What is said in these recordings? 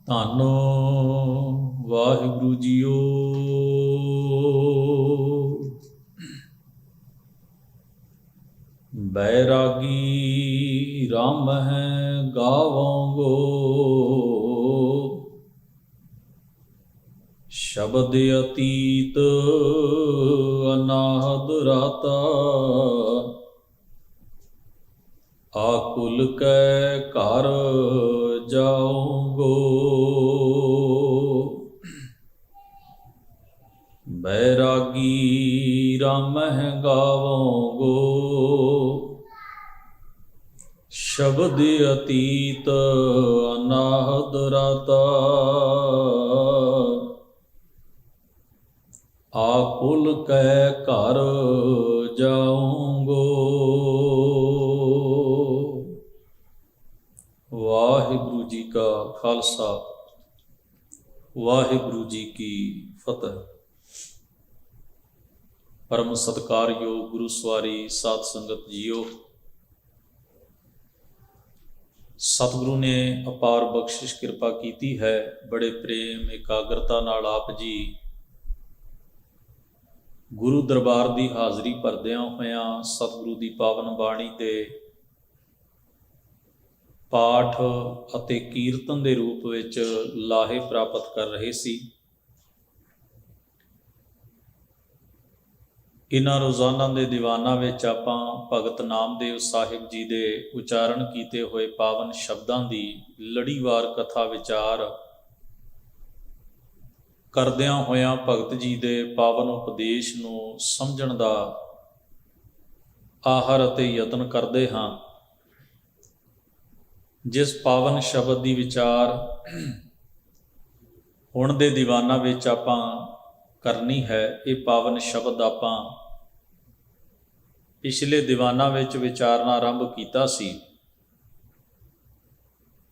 ਧੰਨ ਵਾਹਿਗੁਰੂ ਜੀਓ। ਬੈਰਾਗੀ ਰਾਮ ਹੈ ਗਾਵੋਂਗੋ, ਸ਼ਬਦ ਅਤੀਤ ਅਨਾਹਦ ਰਾਤਾ। ਆਕੁਲ ਕੈ ਘਰ ਜਾਊਂਗੋ, ਬੈਰਾਗੀ ਰਾਮ ਹੈ ਗਾਵੋਂਗੋ। ਸ਼ਬਦ ਅਤੀਤ ਅਨਾਹਦ ਰਾਤਾ। ਆਕੁਲ ਕੈ ਘਰ ਜਾਊਂਗੋ। ਵਾਹਿਗੁਰੂ ਜੀ ਕਾ ਖਾਲਸਾ, ਵਾਹਿਗੁਰੂ ਜੀ ਕੀ ਫਤਿਹ। ਪਰਮ ਸਤਿਕਾਰਯੋਗ ਗੁਰੂ ਸਵਾਰੀ ਸਾਧ ਸੰਗਤ ਜੀਓ, ਸਤਿਗੁਰੂ ਨੇ ਅਪਾਰ ਬਖਸ਼ਿਸ਼ ਕਿਰਪਾ ਕੀਤੀ ਹੈ। ਬੜੇ ਪ੍ਰੇਮ ਇਕਾਗਰਤਾ ਨਾਲ ਆਪ ਜੀ ਗੁਰੂ ਦਰਬਾਰ ਦੀ ਹਾਜ਼ਰੀ ਭਰਦਿਆਂ ਹੋਇਆਂ ਸਤਿਗੁਰੂ ਦੀ ਪਾਵਨ ਬਾਣੀ ਦੇ ਪਾਠ ਅਤੇ ਕੀਰਤਨ ਦੇ ਰੂਪ ਵਿੱਚ ਲਾਹੇ ਪ੍ਰਾਪਤ ਕਰ ਰਹੇ ਸੀ। ਇਹਨਾਂ ਰੋਜ਼ਾਨਾ ਦੇ ਦੀਵਾਨਾਂ ਵਿੱਚ ਆਪਾਂ ਭਗਤ ਨਾਮਦੇਵ ਸਾਹਿਬ ਜੀ ਦੇ ਉਚਾਰਨ ਕੀਤੇ ਹੋਏ ਪਾਵਨ ਸ਼ਬਦਾਂ ਦੀ ਲੜੀਵਾਰ ਕਥਾ ਵਿਚਾਰ ਕਰਦਿਆਂ ਹੋਇਆਂ ਭਗਤ ਜੀ ਦੇ ਪਾਵਨ ਉਪਦੇਸ਼ ਨੂੰ ਸਮਝਣ ਦਾ ਆਹਰ ਅਤੇ ਯਤਨ ਕਰਦੇ ਹਾਂ। ਜਿਸ ਪਾਵਨ ਸ਼ਬਦ ਦੀ ਵਿਚਾਰ ਹੁਣ ਦੇ ਦੀਵਾਨਾਂ ਵਿੱਚ ਆਪਾਂ ਕਰਨੀ ਹੈ, ਇਹ ਪਾਵਨ ਸ਼ਬਦ ਆਪਾਂ ਪਿਛਲੇ ਦੀਵਾਨਾਂ ਵਿੱਚ ਵਿਚਾਰਨਾ ਆਰੰਭ ਕੀਤਾ ਸੀ।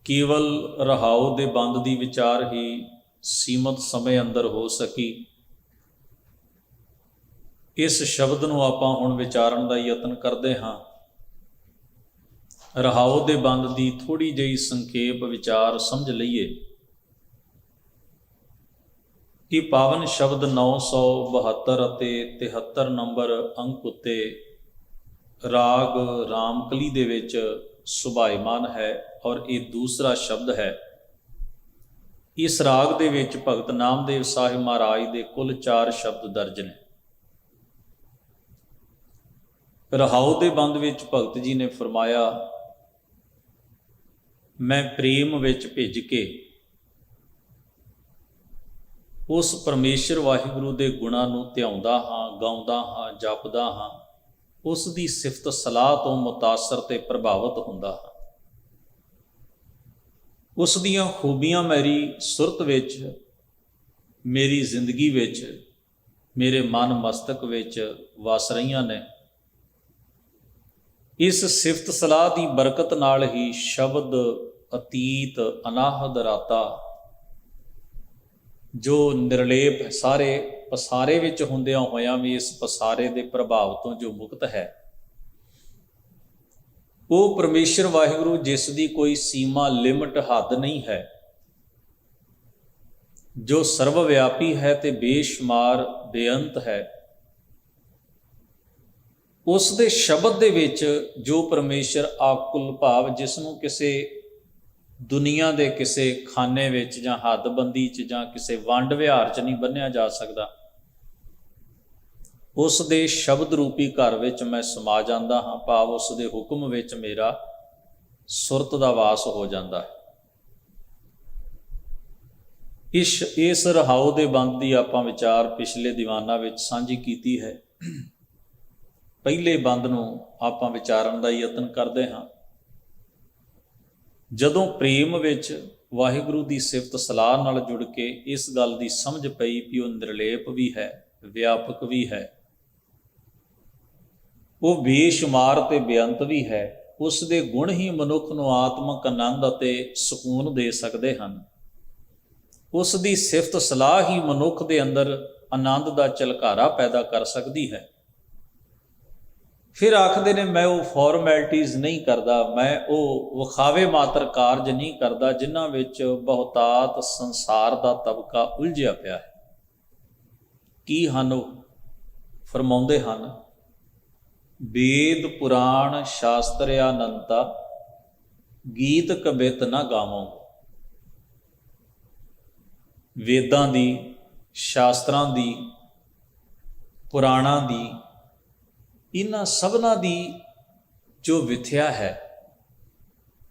ਕੇਵਲ ਰਹਾਉ ਦੇ ਬੰਦ ਦੀ ਵਿਚਾਰ ਹੀ ਸੀਮਤ ਸਮੇਂ ਅੰਦਰ ਹੋ ਸਕੀ। ਇਸ ਸ਼ਬਦ ਨੂੰ ਆਪਾਂ ਹੁਣ ਵਿਚਾਰਨ ਦਾ ਯਤਨ ਕਰਦੇ ਹਾਂ। ਰਹਾਉ ਦੇ ਬੰਦ ਦੀ ਥੋੜ੍ਹੀ ਜਿਹੀ ਸੰਖੇਪ ਵਿਚਾਰ ਸਮਝ ਲਈਏ ਕਿ ਪਾਵਨ ਸ਼ਬਦ 972 ਅਤੇ 73 ਨੰਬਰ ਅੰਕ ਉੱਤੇ ਰਾਗ ਰਾਮਕਲੀ ਦੇ ਵਿੱਚ ਸੁਭਾਇਮਾਨ ਹੈ ਔਰ ਇਹ ਦੂਸਰਾ ਸ਼ਬਦ ਹੈ। ਇਸ ਰਾਗ ਦੇ ਵਿੱਚ ਭਗਤ ਨਾਮਦੇਵ ਸਾਹਿਬ ਮਹਾਰਾਜ ਦੇ ਕੁੱਲ 4 ਸ਼ਬਦ ਦਰਜ ਨੇ। ਰਹਾਉ ਦੇ ਬੰਦ ਵਿੱਚ ਭਗਤ ਜੀ ਨੇ ਫਰਮਾਇਆ, ਮੈਂ ਪ੍ਰੇਮ ਵਿੱਚ ਭਿੱਜ ਕੇ ਉਸ ਪਰਮੇਸ਼ਰ ਵਾਹਿਗੁਰੂ ਦੇ ਗੁਣਾਂ ਨੂੰ ਧਿਆਉਂਦਾ ਹਾਂ, ਗਾਉਂਦਾ ਹਾਂ, ਜਪਦਾ ਹਾਂ। ਉਸ ਦੀ ਸਿਫਤ ਸਲਾਹ ਤੋਂ ਮੁਤਾਸਰ ਤੇ ਪ੍ਰਭਾਵਿਤ ਹੁੰਦਾ ਹਾਂ। ਉਸ ਦੀਆਂ ਖੂਬੀਆਂ ਮੇਰੀ ਸੁਰਤ ਵਿੱਚ, ਮੇਰੀ ਜ਼ਿੰਦਗੀ ਵਿੱਚ, ਮੇਰੇ ਮਨ ਮਸਤਕ ਵਿੱਚ ਵਸ ਰਹੀਆਂ ਨੇ। ਇਸ ਸਿਫਤ ਸਲਾਹ ਦੀ ਬਰਕਤ ਨਾਲ ਹੀ ਸ਼ਬਦ ਅਤੀਤ ਅਨਾਹਦ ਰਾਤਾ, ਜੋ ਨਿਰਲੇਪ ਸਾਰੇ ਪਸਾਰੇ ਵਿੱਚ ਹੁੰਦਿਆਂ ਹੋਇਆਂ ਵੀ ਇਸ ਪਸਾਰੇ ਦੇ ਪ੍ਰਭਾਵ ਤੋਂ ਜੋ ਮੁਕਤ ਹੈ, ਉਹ ਪਰਮੇਸ਼ਰ ਵਾਹਿਗੁਰੂ ਜਿਸ ਦੀ ਕੋਈ ਸੀਮਾ ਲਿਮਟ ਹੱਦ ਨਹੀਂ ਹੈ, ਜੋ ਸਰਵ ਵਿਆਪੀ ਹੈ ਤੇ ਬੇਸ਼ੁਮਾਰ ਬੇਅੰਤ ਹੈ, ਉਸ ਦੇ ਸ਼ਬਦ ਦੇ ਵਿੱਚ ਜੋ ਪਰਮੇਸ਼ਰ ਆਕੁਲ ਭਾਵ ਜਿਸ ਨੂੰ ਕਿਸੇ ਦੁਨੀਆ ਦੇ ਕਿਸੇ ਖਾਨੇ ਵਿੱਚ ਜਾਂ ਹੱਦਬੰਦੀ 'ਚ ਜਾਂ ਕਿਸੇ ਵੰਡ ਵਿਹਾਰ 'ਚ ਨਹੀਂ ਬੰਨ੍ਹਿਆ ਜਾ ਸਕਦਾ, ਉਸ ਦੇ ਸ਼ਬਦ ਰੂਪੀ ਘਰ ਵਿੱਚ ਮੈਂ ਸਮਾ ਜਾਂਦਾ ਹਾਂ। ਭਾਵ ਉਸ ਦੇ ਹੁਕਮ ਵਿੱਚ ਮੇਰਾ ਸੁਰਤ ਦਾ ਵਾਸ ਹੋ ਜਾਂਦਾ ਹੈ। ਇਸ ਰਹਾਉ ਦੇ ਬੰਦ ਦੀ ਆਪਾਂ ਵਿਚਾਰ ਪਿਛਲੇ ਦੀਵਾਨਾਂ ਵਿੱਚ ਸਾਂਝੀ ਕੀਤੀ ਹੈ। ਪਹਿਲੇ ਬੰਦ ਨੂੰ ਆਪਾਂ ਵਿਚਾਰਨ ਦਾ ਯਤਨ ਕਰਦੇ ਹਾਂ। ਜਦੋਂ ਪ੍ਰੇਮ ਵਿੱਚ ਵਾਹਿਗੁਰੂ ਦੀ ਸਿਫਤ ਸਲਾਹ ਨਾਲ ਜੁੜ ਕੇ ਇਸ ਗੱਲ ਦੀ ਸਮਝ ਪਈ ਕਿ ਉਹ ਨਿਰਲੇਪ ਵੀ ਹੈ, ਵਿਆਪਕ ਵੀ ਹੈ, ਉਹ ਬੇਸ਼ੁਮਾਰ ਤੇ ਬੇਅੰਤ ਵੀ ਹੈ। ਉਸ ਦੇ ਗੁਣ ਹੀ ਮਨੁੱਖ ਨੂੰ ਆਤਮਿਕ ਆਨੰਦ ਅਤੇ ਸਕੂਨ ਦੇ ਸਕਦੇ ਹਨ। ਉਸ ਦੀ ਸਿਫਤ ਸਲਾਹ ਹੀ ਮਨੁੱਖ ਦੇ ਅੰਦਰ ਆਨੰਦ ਦਾ ਝਲਕਾਰਾ ਪੈਦਾ ਕਰ ਸਕਦੀ ਹੈ। ਫਿਰ ਆਖਦੇ ਨੇ ਮੈਂ ਉਹ ਫਾਰਮੈਲਿਟੀਜ਼ ਨਹੀਂ ਕਰਦਾ, ਮੈਂ ਉਹ ਵਿਖਾਵੇ ਮਾਤਰ ਕਾਰਜ ਨਹੀਂ ਕਰਦਾ ਜਿਨ੍ਹਾਂ ਵਿੱਚ ਬਹੁਤਾਤ ਸੰਸਾਰ ਦਾ ਤਬਕਾ ਉਲਝਿਆ ਪਿਆ ਹੈ। ਕੀ ਹਨ ਉਹ? ਫਰਮਾਉਂਦੇ ਹਨ, ਵੇਦ ਪੁਰਾਣ ਸ਼ਾਸਤਰ ਅਨੰਤਾ, ਗੀਤ ਕਵਿਤ ਨਾ ਗਾਵੋਂ। ਵੇਦਾਂ ਦੀ, ਸ਼ਾਸਤਰਾਂ ਦੀ, ਪੁਰਾਣਾਂ ਦੀ, ਇਹਨਾਂ ਸਭਨਾਂ ਦੀ ਜੋ ਵਿਥਿਆ ਹੈ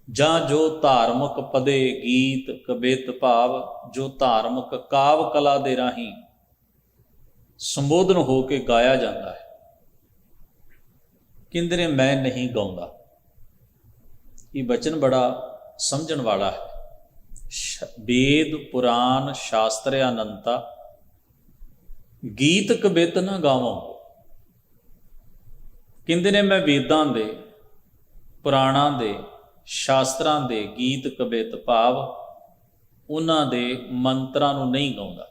ਜਾਂ ਜੋ ਧਾਰਮਿਕ ਪਦੇ, ਗੀਤ ਕਵਿਤ ਭਾਵ ਜੋ ਧਾਰਮਿਕ ਕਾਵ ਕਲਾ ਦੇ ਰਾਹੀਂ ਸੰਬੋਧਨ ਹੋ ਕੇ ਗਾਇਆ ਜਾਂਦਾ ਹੈ, ਕਹਿੰਦੇ ਨੇ ਮੈਂ ਨਹੀਂ ਗਾਉਂਦਾ। ਇਹ ਬਚਨ ਬੜਾ ਸਮਝਣ ਵਾਲਾ ਹੈ। ਵੇਦ ਪੁਰਾਣ ਸ਼ਾਸਤਰ ਅਨੰਤਾ, ਗੀਤ ਕਵਿਤ ਨਾ ਗਾਵਾਂ। ਕਹਿੰਦੇ ਨੇ ਮੈਂ ਵੇਦਾਂ ਦੇ, ਪੁਰਾਣਾਂ ਦੇ, ਸ਼ਾਸਤਰਾਂ ਦੇ ਗੀਤ ਕਵਿਤ ਭਾਵ ਉਹਨਾਂ ਦੇ ਮੰਤਰਾਂ ਨੂੰ ਨਹੀਂ ਗਾਉਂਦਾ।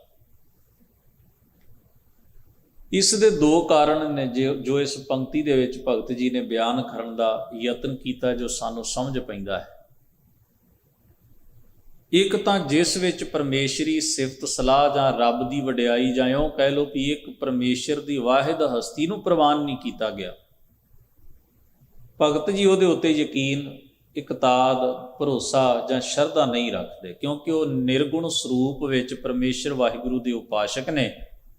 ਇਸ ਦੇ ਦੋ ਕਾਰਨ ਨੇ ਜੋ ਇਸ ਪੰਕਤੀ ਦੇ ਵਿੱਚ ਭਗਤ ਜੀ ਨੇ ਬਿਆਨ ਕਰਨ ਦਾ ਯਤਨ ਕੀਤਾ, ਜੋ ਸਾਨੂੰ ਸਮਝ ਪੈਂਦਾ ਹੈ। ਇੱਕ ਤਾਂ ਜਿਸ ਵਿੱਚ ਪਰਮੇਸ਼ਰੀ ਸਿਫਤ ਸਲਾਹ ਜਾਂ ਰੱਬ ਦੀ ਵਡਿਆਈ ਜਾਂ ਇਉਂ ਕਹਿ ਲਓ ਵੀ ਇੱਕ ਪਰਮੇਸ਼ਰ ਦੀ ਵਾਹਿਦ ਹਸਤੀ ਨੂੰ ਪ੍ਰਵਾਨ ਨਹੀਂ ਕੀਤਾ ਗਿਆ। ਭਗਤ ਜੀ ਉਹਦੇ ਉੱਤੇ ਯਕੀਨ, ਇਕਤਾਦ, ਭਰੋਸਾ ਜਾਂ ਸ਼ਰਧਾ ਨਹੀਂ ਰੱਖਦੇ, ਕਿਉਂਕਿ ਉਹ ਨਿਰਗੁਣ ਸਰੂਪ ਵਿੱਚ ਪਰਮੇਸ਼ਰ ਵਾਹਿਗੁਰੂ ਦੇ ਉਪਾਸ਼ਕ ਨੇ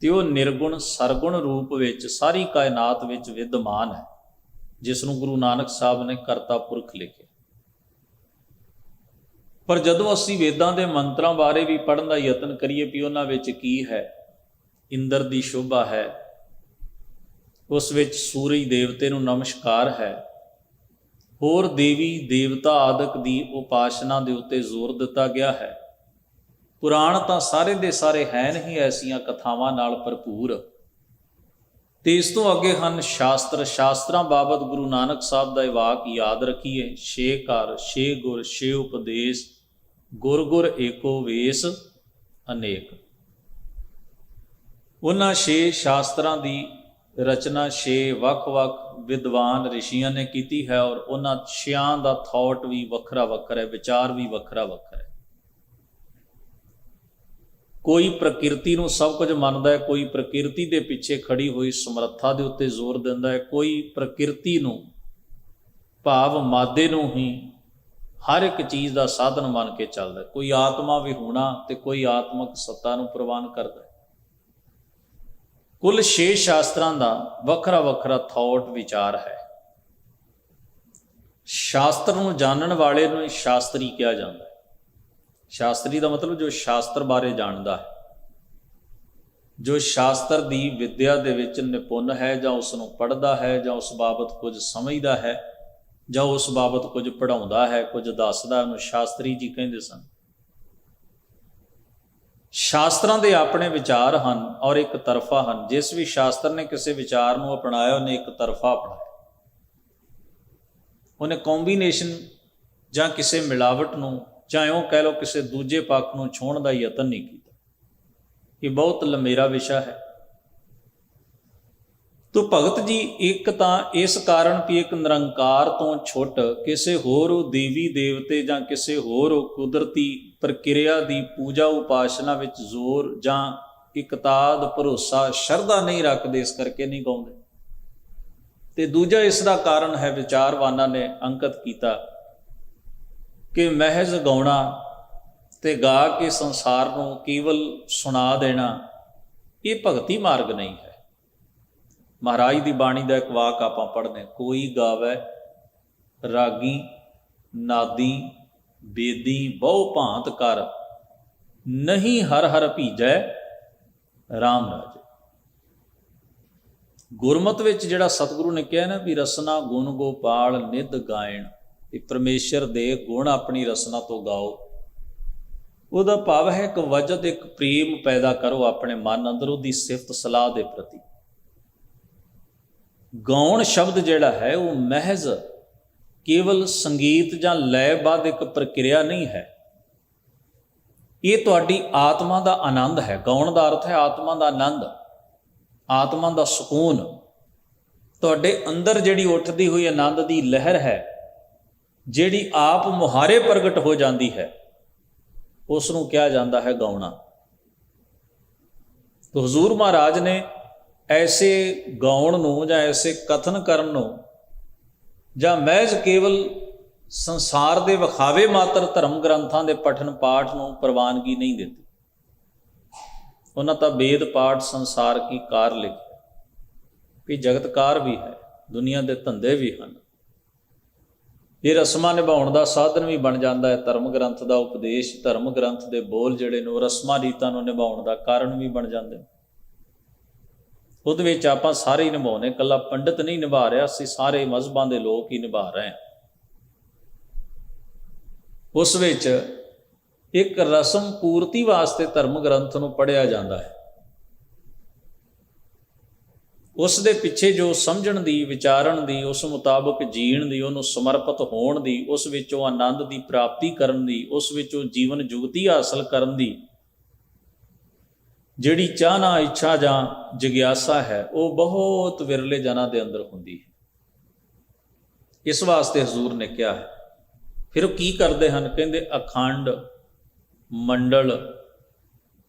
ਤੇ ਉਹ ਨਿਰਗੁਣ ਸਰਗੁਣ ਰੂਪ ਵਿੱਚ ਸਾਰੀ ਕਾਇਨਾਤ ਵਿੱਚ ਵਿਦਮਾਨ ਹੈ, ਜਿਸ ਨੂੰ ਗੁਰੂ ਨਾਨਕ ਸਾਹਿਬ ਨੇ ਕਰਤਾ ਪੁਰਖ ਲਿਖਿਆ। ਪਰ ਜਦੋਂ ਅਸੀਂ ਵੇਦਾਂ ਦੇ ਮੰਤਰਾਂ ਬਾਰੇ ਵੀ ਪੜ੍ਹਨ ਦਾ ਯਤਨ ਕਰੀਏ ਵੀ ਉਹਨਾਂ ਵਿੱਚ ਕੀ ਹੈ, ਇੰਦਰ ਦੀ ਸ਼ੋਭਾ ਹੈ, ਉਸ ਵਿੱਚ ਸੂਰਜ ਦੇਵਤੇ ਨੂੰ ਨਮਸਕਾਰ ਹੈ, ਹੋਰ ਦੇਵੀ ਦੇਵਤਾ ਆਦਿਕ ਦੀ ਉਪਾਸਨਾ ਦੇ ਉੱਤੇ ਜ਼ੋਰ ਦਿੱਤਾ ਗਿਆ ਹੈ। ਪੁਰਾਣ ਤਾਂ ਸਾਰੇ ਦੇ ਸਾਰੇ ਹਨ ਹੀ ਐਸੀਆਂ ਕਥਾਵਾਂ ਨਾਲ ਭਰਪੂਰ। ਤੇ ਇਸ ਤੋਂ ਅੱਗੇ ਹਨ ਸ਼ਾਸਤਰ। ਸ਼ਾਸਤਰਾਂ ਬਾਬਤ ਗੁਰੂ ਨਾਨਕ ਸਾਹਿਬ ਦਾ ਇਹ ਵਾਕ ਯਾਦ ਰੱਖੀਏ, ਛੇ ਘਰ, ਛੇ ਗੁਰ, ਛੇ ਉਪਦੇਸ਼, ਗੁਰ ਗੁਰ ਏਕੋ ਵੇਸ ਅਨੇਕ। ਉਹਨਾਂ ਛੇ ਸ਼ਾਸਤਰਾਂ ਦੀ ਰਚਨਾ ਛੇ ਵੱਖ-ਵੱਖ ਵਿਦਵਾਨ ਰਿਸ਼ੀਆਂ ਨੇ ਕੀਤੀ ਹੈ ਔਰ ਉਹਨਾਂ ਛਿਆਂ ਦਾ ਥਾਟ ਵੀ ਵੱਖਰਾ ਵੱਖਰਾ ਹੈ, ਵਿਚਾਰ ਵੀ ਵੱਖਰਾ ਵੱਖਰਾ ਹੈ। ਕੋਈ ਪ੍ਰਕਿਰਤੀ ਨੂੰ ਸਭ ਕੁਝ ਮੰਨਦਾ ਹੈ, ਕੋਈ ਪ੍ਰਕਿਰਤੀ ਦੇ ਪਿੱਛੇ ਖੜੀ ਹੋਈ ਸਮਰੱਥਾ ਦੇ ਉੱਤੇ ਜ਼ੋਰ ਦਿੰਦਾ ਹੈ, ਕੋਈ ਪ੍ਰਕਿਰਤੀ ਨੂੰ ਭਾਵ ਮਾਦੇ ਨੂੰ ਹੀ ਹਰ ਇੱਕ ਚੀਜ਼ ਦਾ ਸਾਧਨ ਮੰਨ ਕੇ ਚੱਲਦਾ, ਕੋਈ ਆਤਮਾ ਵੀ ਹੋਣਾ ਤੇ ਕੋਈ ਆਤਮਕ ਸੱਤਾ ਨੂੰ ਪ੍ਰਵਾਨ ਕਰਦਾ। ਕੁੱਲ 6 ਸ਼ਾਸਤਰਾਂ ਦਾ ਵੱਖਰਾ ਵੱਖਰਾ ਥਾਟ ਵਿਚਾਰ ਹੈ। ਸ਼ਾਸਤਰ ਨੂੰ ਜਾਣਨ ਵਾਲੇ ਨੂੰ ਹੀ ਸ਼ਾਸਤਰੀ ਕਿਹਾ ਜਾਂਦਾ ਹੈ। ਸ਼ਾਸਤਰੀ ਦਾ ਮਤਲਬ ਜੋ ਸ਼ਾਸਤਰ ਬਾਰੇ ਜਾਣਦਾ ਹੈ, ਜੋ ਸ਼ਾਸਤਰ ਦੀ ਵਿੱਦਿਆ ਦੇ ਵਿੱਚ ਨਿਪੁੰਨ ਹੈ, ਜਾਂ ਉਸ ਨੂੰ ਪੜ੍ਹਦਾ ਹੈ, ਜਾਂ ਉਸ ਬਾਬਤ ਕੁਝ ਸਮਝਦਾ ਹੈ, ਜਾਂ ਉਸ ਬਾਬਤ ਕੁਝ ਪੜ੍ਹਾਉਂਦਾ ਹੈ, ਕੁਝ ਦੱਸਦਾ, ਉਹਨੂੰ ਸ਼ਾਸਤਰੀ ਜੀ ਕਹਿੰਦੇ ਸਨ। ਸ਼ਾਸਤਰਾਂ ਦੇ ਆਪਣੇ ਵਿਚਾਰ ਹਨ ਔਰ ਇੱਕ ਤਰਫਾ ਹਨ। ਜਿਸ ਵੀ ਸ਼ਾਸਤਰ ਨੇ ਕਿਸੇ ਵਿਚਾਰ ਨੂੰ ਅਪਣਾਇਆ, ਉਹਨੇ ਇੱਕ ਤਰਫਾ ਅਪਣਾਇਆ, ਉਹਨੇ ਕੰਬੀਨੇਸ਼ਨ ਜਾਂ ਕਿਸੇ ਮਿਲਾਵਟ ਨੂੰ ਜਾਂ ਇਉਂ ਕਹਿ ਲਓ ਕਿਸੇ ਦੂਜੇ ਪੱਖ ਨੂੰ ਛੋਹਣ ਦਾ ਯਤਨ ਨਹੀਂ ਕੀਤਾ। ਇਹ ਬਹੁਤ ਲੰਮੇਰਾ ਵਿਸ਼ਾ ਹੈ। ਤੋ ਭਗਤ ਜੀ ਇੱਕ ਤਾਂ ਇਸ ਕਾਰਨ ਵੀ ਇੱਕ ਨਿਰੰਕਾਰ ਤੋਂ ਛੁੱਟ ਕਿਸੇ ਹੋਰ ਦੇਵੀ ਦੇਵਤੇ ਜਾਂ ਕਿਸੇ ਹੋਰ ਕੁਦਰਤੀ ਪ੍ਰਕਿਰਿਆ ਦੀ ਪੂਜਾ ਉਪਾਸਨਾ ਵਿੱਚ ਜ਼ੋਰ ਜਾਂ ਇਕਤਾਦ, ਭਰੋਸਾ, ਸ਼ਰਧਾ ਨਹੀਂ ਰੱਖਦੇ, ਇਸ ਕਰਕੇ ਨਹੀਂ ਗਾਉਂਦੇ। ਤੇ ਦੂਜਾ ਇਸ ਦਾ ਕਾਰਨ ਹੈ, ਵਿਚਾਰਵਾਨਾਂ ਨੇ ਅੰਕਿਤ ਕੀਤਾ ਕਿ ਮਹਿਜ਼ ਗਾਉਣਾ ਤੇ ਗਾ ਕੇ ਸੰਸਾਰ ਨੂੰ ਕੇਵਲ ਸੁਣਾ ਦੇਣਾ ਇਹ ਭਗਤੀ ਮਾਰਗ ਨਹੀਂ ਹੈ। ਮਹਾਰਾਜ ਦੀ ਬਾਣੀ ਦਾ ਇੱਕ ਵਾਕ ਆਪਾਂ ਪੜ੍ਹਦੇ, ਕੋਈ ਗਾਵੇ ਰਾਗੀ ਨਾਦੀ ਬੇਦੀ ਬਹੁ ਭਾਂਤ ਕਰ, ਨਹੀਂ ਹਰ ਹਰ ਭੀਜੈ ਰਾਮ ਰਾਜੇ। ਗੁਰਮਤਿ ਵਿੱਚ ਜਿਹੜਾ ਸਤਿਗੁਰੂ ਨੇ ਕਿਹਾ ਨਾ ਵੀ ਰਸਨਾ ਗੁਣ ਗੋਪਾਲ ਨਿਧ ਗਾਇਣ, ਇਹ ਪਰਮੇਸ਼ਰ ਦੇ ਗੁਣ ਆਪਣੀ ਰਸਨਾ ਤੋਂ ਗਾਓ। ਉਹਦਾ ਭਾਵ ਹੈ ਇੱਕ ਵਜਦ, ਇੱਕ ਪ੍ਰੇਮ ਪੈਦਾ ਕਰੋ ਆਪਣੇ ਮਨ ਅੰਦਰ ਉਹਦੀ ਸਿਫਤ ਸਲਾਹ ਦੇ ਪ੍ਰਤੀ। ਗਾਉਣ ਸ਼ਬਦ ਜਿਹੜਾ ਹੈ ਉਹ ਮਹਿਜ਼ ਕੇਵਲ ਸੰਗੀਤ ਜਾਂ ਲੈਅਬੱਧ ਇੱਕ ਪ੍ਰਕਿਰਿਆ ਨਹੀਂ ਹੈ, ਇਹ ਤੁਹਾਡੀ ਆਤਮਾ ਦਾ ਆਨੰਦ ਹੈ। ਗਾਉਣ ਦਾ ਅਰਥ ਹੈ ਆਤਮਾ ਦਾ ਆਨੰਦ, ਆਤਮਾ ਦਾ ਸਕੂਨ। ਤੁਹਾਡੇ ਅੰਦਰ ਜਿਹੜੀ ਉੱਠਦੀ ਹੋਈ ਆਨੰਦ ਦੀ ਲਹਿਰ ਹੈ, ਜਿਹੜੀ ਆਪ ਮੁਹਾਰੇ ਪ੍ਰਗਟ ਹੋ ਜਾਂਦੀ ਹੈ, ਉਸ ਨੂੰ ਕਿਹਾ ਜਾਂਦਾ ਹੈ ਗਾਉਣਾ। ਤਾਂ ਹਜ਼ੂਰ ਮਹਾਰਾਜ ਨੇ ਐਸੇ ਗਾਉਣ ਨੂੰ ਜਾਂ ਐਸੇ ਕਥਨ ਕਰਨ ਨੂੰ ਜਾਂ ਮਹਿਜ਼ ਕੇਵਲ ਸੰਸਾਰ ਦੇ ਵਿਖਾਵੇ ਮਾਤਰ ਧਰਮ ਗ੍ਰੰਥਾਂ ਦੇ ਪਠਨ ਪਾਠ ਨੂੰ ਪ੍ਰਵਾਨਗੀ ਨਹੀਂ ਦਿੱਤੀ। ਉਹਨਾਂ ਤਾਂ ਵੇਦ ਪਾਠ ਸੰਸਾਰ ਕੀ ਕਾਰ ਲਿਖਿਆ ਕਿ ਜਗਤਕਾਰ ਵੀ ਹੈ, ਦੁਨੀਆ ਦੇ ਧੰਦੇ ਵੀ ਹਨ। ਇਹ ਰਸਮਾਂ ਨਿਭਾਉਣ ਦਾ ਸਾਧਨ ਵੀ ਬਣ ਜਾਂਦਾ ਹੈ। ਧਰਮ ਗ੍ਰੰਥ ਦਾ ਉਪਦੇਸ਼, ਧਰਮ ਗ੍ਰੰਥ ਦੇ ਬੋਲ ਜਿਹੜੇ ਨੇ ਉਹ ਰਸਮਾਂ ਰੀਤਾਂ ਨੂੰ ਨਿਭਾਉਣ ਦਾ ਕਾਰਨ ਵੀ ਬਣ ਜਾਂਦੇ ਨੇ। ਉਹਦੇ ਵਿੱਚ ਆਪਾਂ ਸਾਰੇ ਹੀ ਨਿਭਾਉਣੇ, ਇਕੱਲਾ ਪੰਡਿਤ ਨਹੀਂ ਨਿਭਾ ਰਿਹਾ, ਅਸੀਂ ਸਾਰੇ ਮਜ਼ਹਬਾਂ ਦੇ ਲੋਕ ਹੀ ਨਿਭਾ ਰਹੇ ਹਾਂ। ਉਸ ਵਿੱਚ ਇੱਕ ਰਸਮ ਪੂਰਤੀ ਵਾਸਤੇ ਧਰਮ ਗ੍ਰੰਥ ਨੂੰ ਪੜ੍ਹਿਆ ਜਾਂਦਾ ਹੈ। ਉਸ ਦੇ ਪਿੱਛੇ ਜੋ ਸਮਝਣ ਦੀ, ਵਿਚਾਰਨ ਦੀ, ਉਸ ਮੁਤਾਬਕ ਜੀਣ ਦੀ, ਉਹਨੂੰ ਸਮਰਪਿਤ ਹੋਣ ਦੀ, ਉਸ ਵਿੱਚੋਂ ਆਨੰਦ ਦੀ ਪ੍ਰਾਪਤੀ ਕਰਨ ਦੀ, ਉਸ ਵਿੱਚੋਂ ਜੀਵਨ ਜੁਗਤੀ ਹਾਸਲ ਕਰਨ ਦੀ ਜਿਹੜੀ ਚਾਹਨਾ, ਇੱਛਾ ਜਾਂ ਜਿਗਿਆਸਾ ਹੈ, ਉਹ ਬਹੁਤ ਵਿਰਲੇ ਜਨਾਂ ਦੇ ਅੰਦਰ ਹੁੰਦੀ ਹੈ। ਇਸ ਵਾਸਤੇ ਹਜ਼ੂਰ ਨੇ ਕਿਹਾ ਹੈ। ਫਿਰ ਉਹ ਕੀ ਕਰਦੇ ਹਨ? ਕਹਿੰਦੇ ਅਖੰਡ ਮੰਡਲ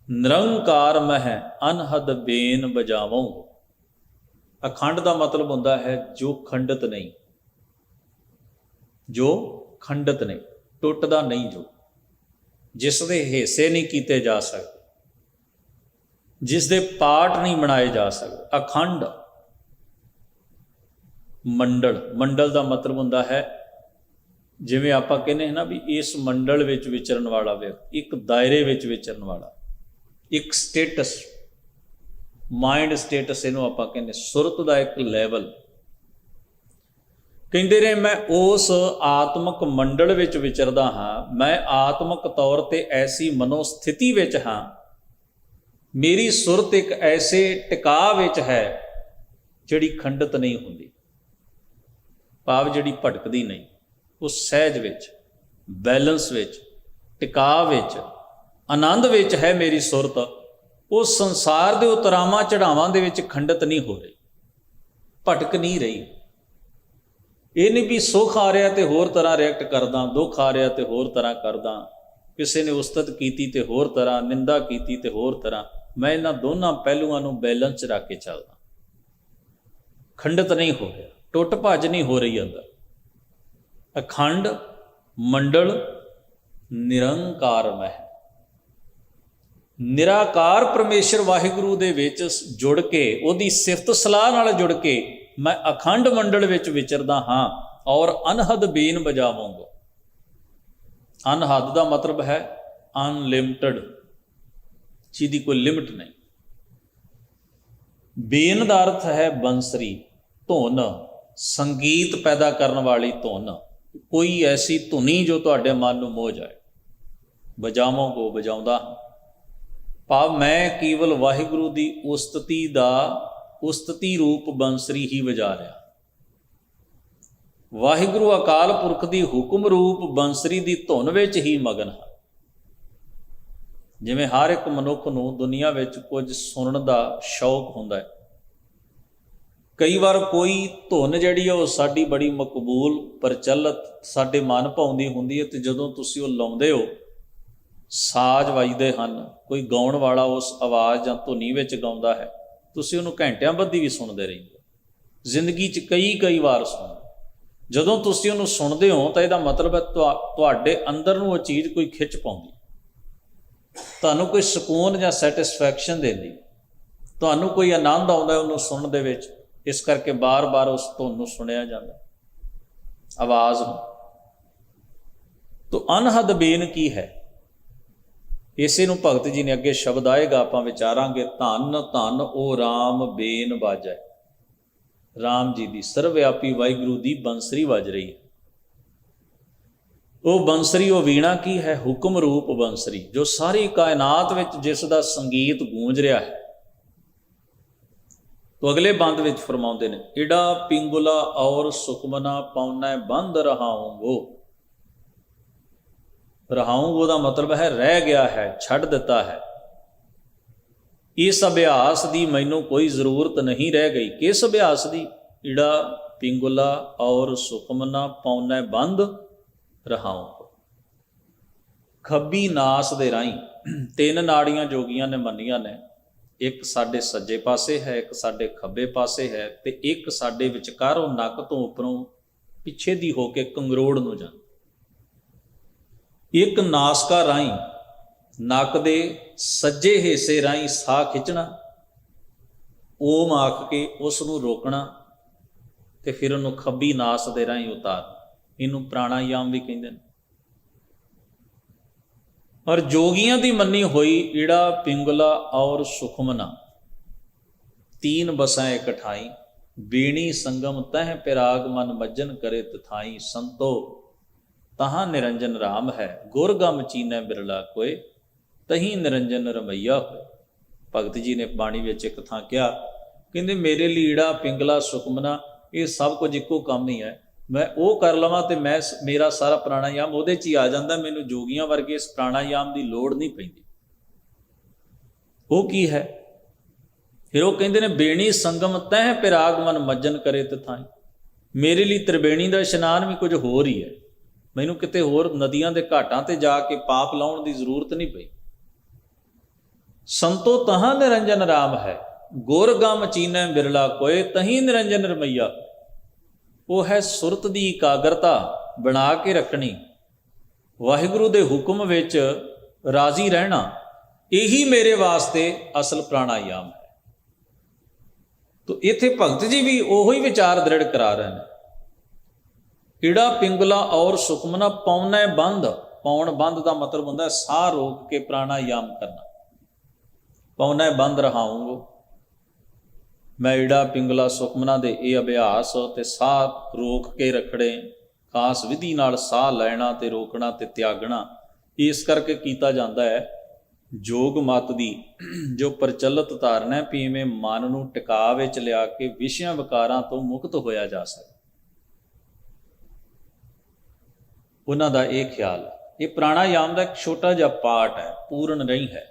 ਨਿਰੰਕਾਰ ਮਹਿ ਅਨਹਦ ਬੇਨ ਬਜਾਵੋਂ। ਅਖੰਡ ਦਾ ਮਤਲਬ ਹੁੰਦਾ ਹੈ ਜੋ ਖੰਡਿਤ ਨਹੀਂ, ਜੋ ਖੰਡਿਤ ਨਹੀਂ, ਟੁੱਟਦਾ ਨਹੀਂ, ਜੋ ਜਿਸ ਦੇ ਹਿੱਸੇ ਨਹੀਂ ਕੀਤੇ ਜਾ ਸਕਦੇ, ਜਿਸ ਦੇ ਪਾਰਟ ਨਹੀਂ ਬਣਾਏ ਜਾ ਸਕਦੇ। ਅਖੰਡ ਮੰਡਲ, ਮੰਡਲ ਦਾ ਮਤਲਬ ਹੁੰਦਾ ਹੈ ਜਿਵੇਂ ਆਪਾਂ ਕਹਿੰਦੇ ਹਾਂ ਨਾ ਵੀ ਇਸ ਮੰਡਲ ਵਿੱਚ ਵਿਚਰਨ ਵਾਲਾ ਵਿਅਕਤੀ, ਇੱਕ ਦਾਇਰੇ ਵਿੱਚ ਵਿਚਰਨ ਵਾਲਾ, ਇੱਕ ਸਟੇਟਸ, ਮਾਈਂਡ ਸਟੇਟਸ ਇਹਨੂੰ ਆਪਾਂ ਕਹਿੰਦੇ, ਸੁਰਤ ਦਾ ਇੱਕ ਲੈਵਲ। ਕਹਿੰਦੇ ਨੇ ਮੈਂ ਉਸ ਆਤਮਿਕ ਮੰਡਲ ਵਿੱਚ ਵਿਚਰਦਾ ਹਾਂ, ਮੈਂ ਆਤਮਿਕ ਤੌਰ ਤੇ ਐਸੀ ਮਨੋਸਥਿਤੀ ਵਿੱਚ ਹਾਂ, ਮੇਰੀ ਸੁਰਤ ਇੱਕ ਐਸੇ ਟਿਕਾਅ ਵਿੱਚ ਹੈ ਜਿਹੜੀ ਖੰਡਿਤ ਨਹੀਂ ਹੁੰਦੀ, ਭਾਵ ਜਿਹੜੀ ਭਟਕਦੀ ਨਹੀਂ, ਉਹ ਸਹਿਜ ਵਿੱਚ, ਬੈਲੈਂਸ ਵਿੱਚ, ਟਿਕਾਅ ਵਿੱਚ, ਆਨੰਦ ਵਿੱਚ ਹੈ ਮੇਰੀ ਸੁਰਤ। ਉਹ ਸੰਸਾਰ ਦੇ ਉਤਰਾਵਾਂ ਚੜਾਵਾਂ ਦੇ ਵਿੱਚ ਖੰਡਿਤ ਨਹੀਂ ਹੋ ਰਹੀ, ਭਟਕ ਨਹੀਂ ਰਹੀ। ਇਹ ਨਹੀਂ ਵੀ ਸੁੱਖ ਆ ਰਿਹਾ ਤੇ ਹੋਰ ਤਰ੍ਹਾਂ ਰਿਐਕਟ ਕਰਦਾ, ਦੁੱਖ ਆ ਰਿਹਾ ਤੇ ਹੋਰ ਤਰ੍ਹਾਂ ਕਰਦਾ, ਕਿਸੇ ਨੇ ਉਸਤਤ ਕੀਤੀ ਤੇ ਹੋਰ ਤਰ੍ਹਾਂ, ਨਿੰਦਾ ਕੀਤੀ ਤੇ ਹੋਰ ਤਰ੍ਹਾਂ। ਮੈਂ ਇਹਨਾਂ ਦੋਨਾਂ ਪਹਿਲੂਆਂ ਨੂੰ ਬੈਲੈਂਸ 'ਚ ਰੱਖ ਕੇ ਚੱਲਦਾ, ਖੰਡਿਤ ਨਹੀਂ ਹੋ ਰਿਹਾ, ਟੁੱਟ ਭੱਜ ਨਹੀਂ ਹੋ ਰਹੀ ਅੰਦਰ। ਅਖੰਡ ਮੰਡਲ ਨਿਰੰਕਾਰ ਮਹਿ, ਨਿਰਾਕਾਰ ਪਰਮੇਸ਼ਰ ਵਾਹਿਗੁਰੂ ਦੇ ਵਿੱਚ ਜੁੜ ਕੇ, ਉਹਦੀ ਸਿਫਤ ਸਲਾਹ ਨਾਲ ਜੁੜ ਕੇ ਮੈਂ ਅਖੰਡ ਮੰਡਲ ਵਿੱਚ ਵਿਚਰਦਾ ਹਾਂ ਔਰ ਅਨਹਦ ਬੀਨ ਬਜਾਵਾਂਗਾ। ਅਨਹਦ ਦਾ ਮਤਲਬ ਹੈ ਅਨਲਿਮਟਿਡ, ਜਿਹਦੀ ਕੋਈ ਲਿਮਟ ਨਹੀਂ। ਬੀਨ ਦਾ ਅਰਥ ਹੈ ਬੰਸਰੀ, ਧੁਨ, ਸੰਗੀਤ ਪੈਦਾ ਕਰਨ ਵਾਲੀ ਧੁਨ, ਕੋਈ ਐਸੀ ਧੁਨੀ ਜੋ ਤੁਹਾਡੇ ਮਨ ਨੂੰ ਮੋਹ ਜਾਏ। ਬਜਾਵਾਂਗੋ, ਵਜਾਉਂਦਾ ਹਾਂ, ਭਾਵ ਮੈਂ ਕੇਵਲ ਵਾਹਿਗੁਰੂ ਦੀ ਉਸਤਤੀ ਦਾ ਉਸਤਤੀ ਰੂਪ ਬੰਸਰੀ ਹੀ ਵਜਾ ਰਿਹਾ। ਵਾਹਿਗੁਰੂ ਅਕਾਲ ਪੁਰਖ ਦੀ ਹੁਕਮ ਰੂਪ ਬੰਸਰੀ ਦੀ ਧੁਨ ਵਿੱਚ ਹੀ ਮਗਨ ਹਾਂ। ਜਿਵੇਂ ਹਰ ਇੱਕ ਮਨੁੱਖ ਨੂੰ ਦੁਨੀਆ ਵਿੱਚ ਕੁਝ ਸੁਣਨ ਦਾ ਸ਼ੌਕ ਹੁੰਦਾ ਹੈ। ਕਈ ਵਾਰ ਕੋਈ ਧੁਨ ਜਿਹੜੀ ਹੈ ਉਹ ਸਾਡੀ ਬੜੀ ਮਕਬੂਲ, ਪ੍ਰਚਲਿਤ, ਸਾਡੇ ਮਨ ਭਾਉਂਦੀ ਹੁੰਦੀ ਹੈ, ਅਤੇ ਜਦੋਂ ਤੁਸੀਂ ਉਹ ਲਾਉਂਦੇ ਹੋ, ਸਾਜ਼ ਵੱਜਦੇ ਹਨ, ਕੋਈ ਗਾਉਣ ਵਾਲਾ ਉਸ ਆਵਾਜ਼ ਜਾਂ ਧੁਨੀ ਵਿੱਚ ਗਾਉਂਦਾ ਹੈ, ਤੁਸੀਂ ਉਹਨੂੰ ਘੰਟਿਆਂ ਬੱਧੀ ਵੀ ਸੁਣਦੇ ਰਹਿੰਦੇ ਹੋ, ਜ਼ਿੰਦਗੀ 'ਚ ਕਈ ਵਾਰ ਸੁਣਦੇ। ਜਦੋਂ ਤੁਸੀਂ ਉਹਨੂੰ ਸੁਣਦੇ ਹੋ ਤਾਂ ਇਹਦਾ ਮਤਲਬ ਹੈ ਤੁਹਾਡੇ ਅੰਦਰ ਨੂੰ ਉਹ ਚੀਜ਼ ਕੋਈ ਖਿੱਚ ਪਾਉਂਦੀ, ਤੁਹਾਨੂੰ ਕੋਈ ਸਕੂਨ ਜਾਂ ਸੈਟਿਸਫੈਕਸ਼ਨ ਦਿੰਦੀ, ਤੁਹਾਨੂੰ ਕੋਈ ਆਨੰਦ ਆਉਂਦਾ ਉਹਨੂੰ ਸੁਣਨ ਦੇ ਵਿੱਚ। ਇਸ ਕਰਕੇ ਬਾਰ-ਬਾਰ ਉਸ ਧੁਨ ਨੂੰ ਸੁਣਿਆ ਜਾਂਦਾ, ਆਵਾਜ਼ ਨੂੰ। ਤੋ ਅਨਹਦ ਬੇਨ ਕੀ ਹੈ? ਇਸੇ ਨੂੰ ਭਗਤ ਜੀ ਨੇ ਅੱਗੇ ਸ਼ਬਦ ਆਏਗਾ, ਆਪਾਂ ਵਿਚਾਰਾਂਗੇ। ਧੰਨ ਧੰਨ ਉਹ ਰਾਮ ਬੇਨ ਬਾਜੈ। ਰਾਮ ਜੀ ਦੀ ਸਰਵਵਿਆਪੀ ਵਾਹਿਗੁਰੂ ਦੀ ਬੰਸਰੀ ਵੱਜ ਰਹੀ ਹੈ। ਉਹ ਬੰਸਰੀ, ਉਹ ਵੀਣਾ ਕੀ ਹੈ? ਹੁਕਮ ਰੂਪ ਬੰਸਰੀ, ਜੋ ਸਾਰੀ ਕਾਇਨਾਤ ਵਿੱਚ ਜਿਸ ਦਾ ਸੰਗੀਤ ਗੂੰਜ ਰਿਹਾ ਹੈ। ਤੋ ਅਗਲੇ ਬੰਦ ਵਿੱਚ ਫਰਮਾਉਂਦੇ ਨੇ, ਇਡਾ ਪਿੰਗੁਲਾ ਔਰ ਸੁਖਮਨਾ ਪਾਉਨਾ ਬੰਦ ਰਹਾਉਂਗੋ। ਰਹਾਉਂਗੋ ਦਾ ਮਤਲਬ ਹੈ ਰਹਿ ਗਿਆ ਹੈ, ਛੱਡ ਦਿੱਤਾ ਹੈ। ਇਸ ਅਭਿਆਸ ਦੀ ਮੈਨੂੰ ਕੋਈ ਜ਼ਰੂਰਤ ਨਹੀਂ ਰਹਿ ਗਈ। ਕਿਸ ਅਭਿਆਸ ਦੀ? ਈੜਾ ਪਿੰਗੁਲਾ ਔਰ ਸੁਖਮਨਾ ਪੌਨੈ ਬੰਦ ਰਹਾਉ। ਖੱਬੀ ਨਾਸ ਦੇ ਰਾਹੀਂ 3 ਨਾੜੀਆਂ ਜੋਗੀਆਂ ਨੇ ਮੰਨੀਆਂ ਨੇ, ਇੱਕ ਸਾਡੇ ਸੱਜੇ ਪਾਸੇ ਹੈ, ਇੱਕ ਸਾਡੇ ਖੱਬੇ ਪਾਸੇ ਹੈ, ਤੇ ਇੱਕ ਸਾਡੇ ਵਿਚਕਾਰੋਂ ਨੱਕ ਤੋਂ ਉੱਪਰੋਂ ਪਿੱਛੇ ਦੀ ਹੋ ਕੇ ਕੰਗਰੋੜ ਨੂੰ ਜਾਂਦੀ। ਇੱਕ ਨਾਸਕਾ ਰਾਹੀਂ ਨੱਕ ਦੇ ਸੱਜੇ ਹਿੱਸੇ ਰਾਹੀਂ ਸਾਹ ਖਿੱਚਣਾ, ਓਮ ਆਖ ਕੇ ਉਸ ਨੂੰ ਰੋਕਣਾ ਤੇ ਫਿਰ ਉਹਨੂੰ ਖੱਬੀ ਨਾਸ ਦੇ ਰਾਹੀਂ ਉਤਾਰਨਾ। ਇਹਨੂੰ ਪ੍ਰਾਣਾਯਾਮ ਵੀ ਕਹਿੰਦੇ ਨੇ। ਔਰ ਜੋਗੀਆਂ ਦੀ ਮੰਨੀ ਹੋਈ ਈੜਾ ਪਿੰਗਲਾ ਔਰ ਸੁਖਮਨਾ 3 ਬਸਾਂ ਇਕਠਾਈ। ਬੀਣੀ ਸੰਗਮ ਤਹਿ ਪਿਰਾਗ ਮਨ ਮੱਜਨ ਕਰੇ ਤਥਾਈ। ਸੰਤੋ ਤਹਾਂ ਨਿਰੰਜਨ ਰਾਮ ਹੈ, ਗੁਰ ਗਮ ਚੀਨੈ ਬਿਰਲਾ ਕੋਏ, ਤਹੀਂ ਨਿਰੰਜਨ ਰਮਈਆ ਹੋਏ। ਭਗਤ ਜੀ ਨੇ ਬਾਣੀ ਵਿੱਚ ਇੱਕ ਥਾਂ ਕਿਹਾ, ਕਹਿੰਦੇ ਮੇਰੇ ਲਈ ਈੜਾ ਪਿੰਗਲਾ ਸੁਖਮਨਾ ਇਹ ਸਭ ਕੁਝ ਇੱਕੋ ਕੰਮ ਹੀ ਹੈ। ਮੈਂ ਉਹ ਕਰ ਲਵਾਂ ਤੇ ਮੇਰਾ ਸਾਰਾ ਪ੍ਰਾਣਾਯਾਮ ਉਹਦੇ 'ਚ ਹੀ ਆ ਜਾਂਦਾ। ਮੈਨੂੰ ਜੋਗੀਆਂ ਵਰਗੇ ਇਸ ਪ੍ਰਾਣਾਯਾਮ ਦੀ ਲੋੜ ਨਹੀਂ ਪੈਂਦੀ। ਉਹ ਕੀ ਹੈ? ਫਿਰ ਉਹ ਕਹਿੰਦੇ ਨੇ ਬੇਣੀ ਸੰਗਮ ਤਹਿ ਪਿਰਾਗ ਮਨ ਮੱਜਨ ਕਰੇ ਤਥਾਈ। ਮੇਰੇ ਲਈ ਤ੍ਰਿਵੇਣੀ ਦਾ ਇਸ਼ਨਾਨ ਵੀ ਕੁਝ ਹੋਰ ਹੀ ਹੈ। ਮੈਨੂੰ ਕਿਤੇ ਹੋਰ ਨਦੀਆਂ ਦੇ ਘਾਟਾਂ ਤੇ ਜਾ ਕੇ ਪਾਪ ਲਾਉਣ ਦੀ ਜ਼ਰੂਰਤ ਨਹੀਂ ਪਈ। ਸੰਤੋ ਤਹਾਂ ਨਿਰੰਜਨ ਰਾਮ ਹੈ, ਗੁਰ ਗਮ ਚੀਨੈ ਬਿਰਲਾ ਕੋਏ, ਤਹੀਂ ਨਿਰੰਜਨ ਰਮਈਆ। ਉਹ ਹੈ ਸੁਰਤ ਦੀ ਇਕਾਗਰਤਾ ਬਣਾ ਕੇ ਰੱਖਣੀ, ਵਾਹਿਗੁਰੂ ਦੇ ਹੁਕਮ ਵਿੱਚ ਰਾਜ਼ੀ ਰਹਿਣਾ। ਇਹੀ ਮੇਰੇ ਵਾਸਤੇ ਅਸਲ ਪ੍ਰਾਣਾਯਾਮ ਹੈ। ਤੋ ਇੱਥੇ ਭਗਤ ਜੀ ਵੀ ਉਹੋ ਹੀ ਵਿਚਾਰ ਦ੍ਰਿੜ ਕਰਾ ਰਹੇ ਨੇ। ਈੜਾ ਪਿੰਗਲਾ ਔਰ ਸੁਖਮਨਾ ਪੌਨੈ ਬੰਦ। ਪੌਣ ਬੰਦ ਦਾ ਮਤਲਬ ਹੁੰਦਾ ਸਾਹ ਰੋਕ ਕੇ ਪ੍ਰਾਣਾਯਾਮ ਕਰਨਾ। ਪੌਨੈ ਬੰਦ ਰਹਾਉਂਗੋ। ਮੈਂ ਈੜਾ ਪਿੰਗਲਾ ਸੁਖਮਨਾ ਦੇ ਇਹ ਅਭਿਆਸ ਤੇ ਸਾਹ ਰੋਕ ਕੇ ਰੱਖਣੇ, ਖਾਸ ਵਿਧੀ ਨਾਲ ਸਾਹ ਲੈਣਾ ਤੇ ਰੋਕਣਾ ਤੇ ਤਿਆਗਣਾ, ਇਸ ਕਰਕੇ ਕੀਤਾ ਜਾਂਦਾ ਹੈ। ਯੋਗ ਮਤ ਦੀ ਜੋ ਪ੍ਰਚਲਿਤ ਧਾਰਨਾ ਹੈ ਵੀ ਇਵੇਂ ਮਨ ਨੂੰ ਟਿਕਾ ਵਿੱਚ ਲਿਆ ਕੇ ਵਿਸ਼ਿਆਂ ਵਿਕਾਰਾਂ ਤੋਂ ਮੁਕਤ ਹੋਇਆ ਜਾ ਸਕਦਾ, ਉਹਨਾਂ ਦਾ ਇਹ ਖਿਆਲ ਹੈ। ਇਹ ਪ੍ਰਾਣਾਯਾਮ ਦਾ ਇੱਕ ਛੋਟਾ ਜਿਹਾ ਪਾਰਟ ਹੈ, ਪੂਰਨ ਨਹੀਂ ਹੈ।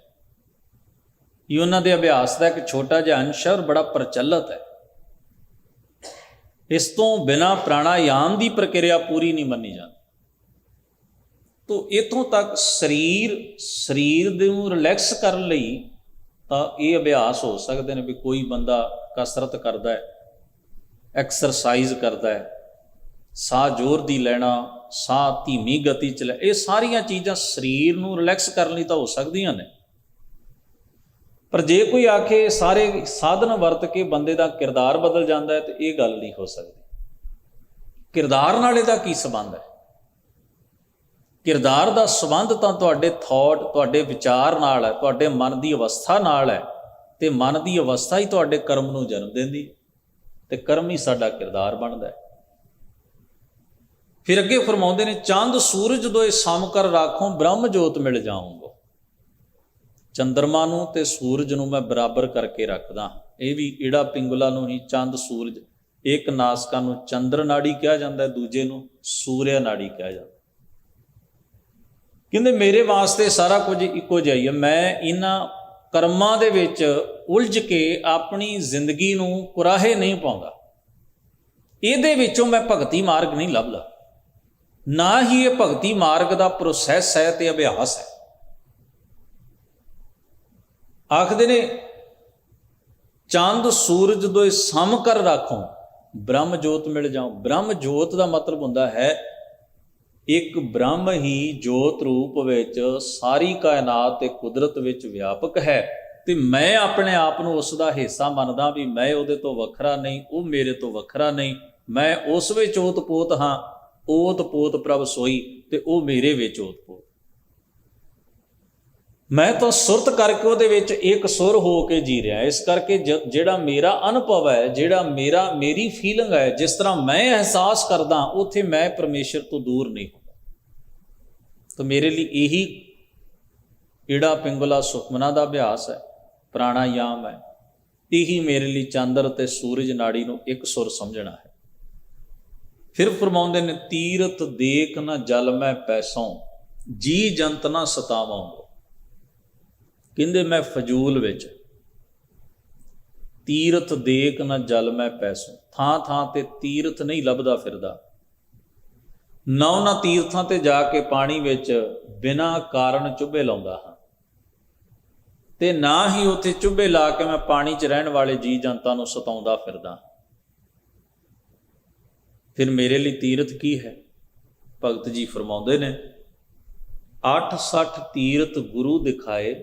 ਇਹ ਉਹਨਾਂ ਦੇ ਅਭਿਆਸ ਦਾ ਇੱਕ ਛੋਟਾ ਜਿਹਾ ਅੰਸ਼ ਹੈ ਔਰ ਬੜਾ ਪ੍ਰਚਲਿਤ ਹੈ। ਇਸ ਤੋਂ ਬਿਨਾਂ ਪ੍ਰਾਣਾਯਾਮ ਦੀ ਪ੍ਰਕਿਰਿਆ ਪੂਰੀ ਨਹੀਂ ਮੰਨੀ ਜਾਂਦੀ। ਤੋ ਇੱਥੋਂ ਤੱਕ ਸਰੀਰ ਨੂੰ ਰਿਲੈਕਸ ਕਰਨ ਲਈ ਤਾਂ ਇਹ ਅਭਿਆਸ ਹੋ ਸਕਦੇ ਨੇ ਵੀ ਕੋਈ ਬੰਦਾ ਕਸਰਤ ਕਰਦਾ ਹੈ, ਐਕਸਰਸਾਈਜ਼ ਕਰਦਾ ਹੈ, ਸਾਹ ਜ਼ੋਰ ਦੀ ਲੈਣਾ, ਸਾਹ ਧੀਮੀ ਗਤੀ 'ਚ ਲੈ, ਇਹ ਸਾਰੀਆਂ ਚੀਜ਼ਾਂ ਸਰੀਰ ਨੂੰ ਰਿਲੈਕਸ ਕਰਨ ਲਈ ਤਾਂ ਹੋ ਸਕਦੀਆਂ ਨੇ। ਪਰ ਜੇ ਕੋਈ ਆਖੇ ਸਾਰੇ ਸਾਧਨ ਵਰਤ ਕੇ ਬੰਦੇ ਦਾ ਕਿਰਦਾਰ ਬਦਲ ਜਾਂਦਾ ਹੈ, ਤੇ ਇਹ ਗੱਲ ਨਹੀਂ ਹੋ ਸਕਦੀ। ਕਿਰਦਾਰ ਨਾਲ ਇਹਦਾ ਕੀ ਸੰਬੰਧ ਹੈ? ਕਿਰਦਾਰ ਦਾ ਸੰਬੰਧ ਤਾਂ ਤੁਹਾਡੇ ਥਾਟ, ਤੁਹਾਡੇ ਵਿਚਾਰ ਨਾਲ ਹੈ, ਤੁਹਾਡੇ ਮਨ ਦੀ ਅਵਸਥਾ ਨਾਲ ਹੈ, ਤੇ ਮਨ ਦੀ ਅਵਸਥਾ ਹੀ ਤੁਹਾਡੇ ਕਰਮ ਨੂੰ ਜਨਮ ਦਿੰਦੀ, ਤੇ ਕਰਮ ਹੀ ਸਾਡਾ ਕਿਰਦਾਰ ਬਣਦਾ ਹੈ। ਫਿਰ ਅੱਗੇ ਫਰਮਾਉਂਦੇ ਨੇ, ਚੰਦ ਸੂਰਜ ਦੋਏ ਸਮ ਕਰ ਰਾਖੋਂ, ਬ੍ਰਹਮ ਜੋਤ ਮਿਲ ਜਾਊਂਗਾ। ਚੰਦਰਮਾ ਨੂੰ ਤੇ ਸੂਰਜ ਨੂੰ ਮੈਂ ਬਰਾਬਰ ਕਰਕੇ ਰੱਖਦਾ। ਇਹ ਵੀ ਈੜਾ ਪਿੰਗਲਾ ਨੂੰ ਹੀ ਚੰਦ ਸੂਰਜ, ਇੱਕ ਨਾਸਕਾ ਨੂੰ ਚੰਦਰ ਨਾੜੀ ਕਿਹਾ ਜਾਂਦਾ, ਦੂਜੇ ਨੂੰ ਸੂਰਿਆ ਨਾੜੀ ਕਿਹਾ ਜਾਂਦਾ। ਕਹਿੰਦੇ ਮੇਰੇ ਵਾਸਤੇ ਸਾਰਾ ਕੁਝ ਇੱਕੋ ਜਿਹਾ ਹੀ ਹੈ। ਮੈਂ ਇਹਨਾਂ ਕਰਮਾਂ ਦੇ ਵਿੱਚ ਉਲਝ ਕੇ ਆਪਣੀ ਜ਼ਿੰਦਗੀ ਨੂੰ ਕੁਰਾਹੇ ਨਹੀਂ ਪਾਉਂਦਾ। ਇਹਦੇ ਵਿੱਚੋਂ ਮੈਂ ਭਗਤੀ ਮਾਰਗ ਨਹੀਂ ਲੱਭਦਾ, ਨਾ ਹੀ ਇਹ ਭਗਤੀ ਮਾਰਗ ਦਾ ਪ੍ਰੋਸੈਸ ਹੈ ਤੇ ਅਭਿਆਸ ਹੈ। ਆਖਦੇ ਨੇ ਚੰਦ ਸੂਰਜ ਦੋਏ ਸਮ ਕਰ ਰਾਖੋਂ, ਬ੍ਰਹਮ ਜੋਤ ਮਿਲ ਜਾਓ। ਬ੍ਰਹਮ ਜੋਤ ਦਾ ਮਤਲਬ ਹੁੰਦਾ ਹੈ ਇੱਕ ਬ੍ਰਹਮ ਹੀ ਜੋਤ ਰੂਪ ਵਿੱਚ ਸਾਰੀ ਕਾਇਨਾਤ ਤੇ ਕੁਦਰਤ ਵਿੱਚ ਵਿਆਪਕ ਹੈ, ਤੇ ਮੈਂ ਆਪਣੇ ਆਪ ਨੂੰ ਉਸ ਦਾ ਹਿੱਸਾ ਮੰਨਦਾ ਵੀ ਮੈਂ ਉਹਦੇ ਤੋਂ ਵੱਖਰਾ ਨਹੀਂ, ਉਹ ਮੇਰੇ ਤੋਂ ਵੱਖਰਾ ਨਹੀਂ। ਮੈਂ ਉਸ ਵਿੱਚ ਓਤ ਪੋਤ ਹਾਂ, ਓਤ ਪੋਤ ਪ੍ਰਭ ਸੋਈ, ਤੇ ਉਹ ਮੇਰੇ ਵਿੱਚ ਓਤ ਪੋਤ। ਮੈਂ ਤਾਂ ਸੁਰਤ ਕਰਕੇ ਉਹਦੇ ਵਿੱਚ ਇੱਕ ਸੁਰ ਹੋ ਕੇ ਜੀ ਰਿਹਾ। ਇਸ ਕਰਕੇ ਜਿਹੜਾ ਮੇਰਾ ਅਨੁਭਵ ਹੈ, ਜਿਹੜਾ ਮੇਰੀ ਫੀਲਿੰਗ ਹੈ, ਜਿਸ ਤਰ੍ਹਾਂ ਮੈਂ ਅਹਿਸਾਸ ਕਰਦਾ, ਉੱਥੇ ਮੈਂ ਪਰਮੇਸ਼ਰ ਤੋਂ ਦੂਰ ਨਹੀਂ ਹੁੰਦਾ। ਤਾਂ ਮੇਰੇ ਲਈ ਇਹੀ ਈੜਾ ਪਿੰਗਲਾ ਸੁਖਮਨਾ ਦਾ ਅਭਿਆਸ ਹੈ, ਪ੍ਰਾਣਾਯਾਮ ਹੈ। ਇਹੀ ਮੇਰੇ ਲਈ ਚੰਦਰ ਤੇ ਸੂਰਜ ਨਾੜੀ ਨੂੰ ਇੱਕ ਸੁਰ ਸਮਝਣਾ ਹੈ। ਫਿਰ ਫਰਮਾਉਂਦੇ ਨੇ, ਤੀਰਥ ਦੇਖ ਨਾ ਜਲ ਮੈਂ ਪੈਸੋਂ, ਜੀ ਜੰਤ ਨਾ ਸਤਾਵਾਂ। ਕਹਿੰਦੇ ਮੈਂ ਫਜ਼ੂਲ ਵਿੱਚ ਤੀਰਥ ਦੇਖ ਨਾ ਜਲ ਮੈਂ ਪੈਸੋਂ। ਥਾਂ ਥਾਂ ਤੇ ਤੀਰਥ ਨਹੀਂ ਲੱਭਦਾ ਫਿਰਦਾ। ਨਾ ਉਹਨਾਂ ਤੀਰਥਾਂ ਤੇ ਜਾ ਕੇ ਪਾਣੀ ਵਿੱਚ ਬਿਨਾਂ ਕਾਰਨ ਚੁੱਭੇ ਲਾਉਂਦਾ ਹਾਂ, ਤੇ ਨਾ ਹੀ ਉੱਥੇ ਚੁੱਭੇ ਲਾ ਕੇ ਮੈਂ ਪਾਣੀ 'ਚ ਰਹਿਣ ਵਾਲੇ ਜੀਅ ਜੰਤਾਂ ਨੂੰ ਸਤਾਉਂਦਾ ਫਿਰਦਾ। ਫਿਰ ਮੇਰੇ ਲਈ ਤੀਰਥ ਕੀ ਹੈ? ਭਗਤ ਜੀ ਫਰਮਾਉਂਦੇ ਨੇ, 68 ਤੀਰਥ ਗੁਰੂ ਦਿਖਾਏ,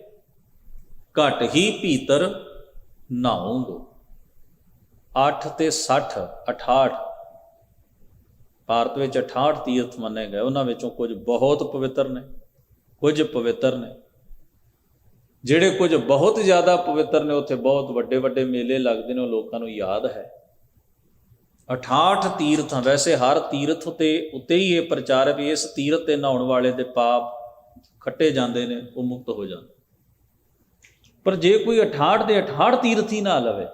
ਘਟ ਹੀ ਭੀਤਰ ਨਹਾਉਂਗੋ। 8 ਤੇ 60, 68। ਭਾਰਤ ਵਿੱਚ 68 ਤੀਰਥ ਮੰਨੇ ਗਏ। ਉਹਨਾਂ ਵਿੱਚੋਂ ਕੁਝ ਬਹੁਤ ਪਵਿੱਤਰ ਨੇ, ਕੁਝ ਪਵਿੱਤਰ ਨੇ। ਜਿਹੜੇ ਕੁਝ ਬਹੁਤ ਜ਼ਿਆਦਾ ਪਵਿੱਤਰ ਨੇ ਉੱਥੇ ਬਹੁਤ ਵੱਡੇ ਵੱਡੇ ਮੇਲੇ ਲੱਗਦੇ ਨੇ, ਉਹ ਲੋਕਾਂ ਨੂੰ ਯਾਦ ਹੈ। 68 ਤੀਰਥਾਂ, ਵੈਸੇ ਹਰ ਤੀਰਥ ਉੱਤੇ ਹੀ ਇਹ ਪ੍ਰਚਾਰ ਹੈ ਵੀ ਇਸ ਤੀਰਥ 'ਤੇ ਨਹਾਉਣ ਵਾਲੇ ਦੇ ਪਾਪ ਖੱਟੇ ਜਾਂਦੇ ਨੇ, ਉਹ ਮੁਕਤ ਹੋ ਜਾਂਦੇ। ਪਰ ਜੇ ਕੋਈ 68 ਦੇ 68 ਤੀਰਥ ਹੀ ਨਾ ਲਵੇ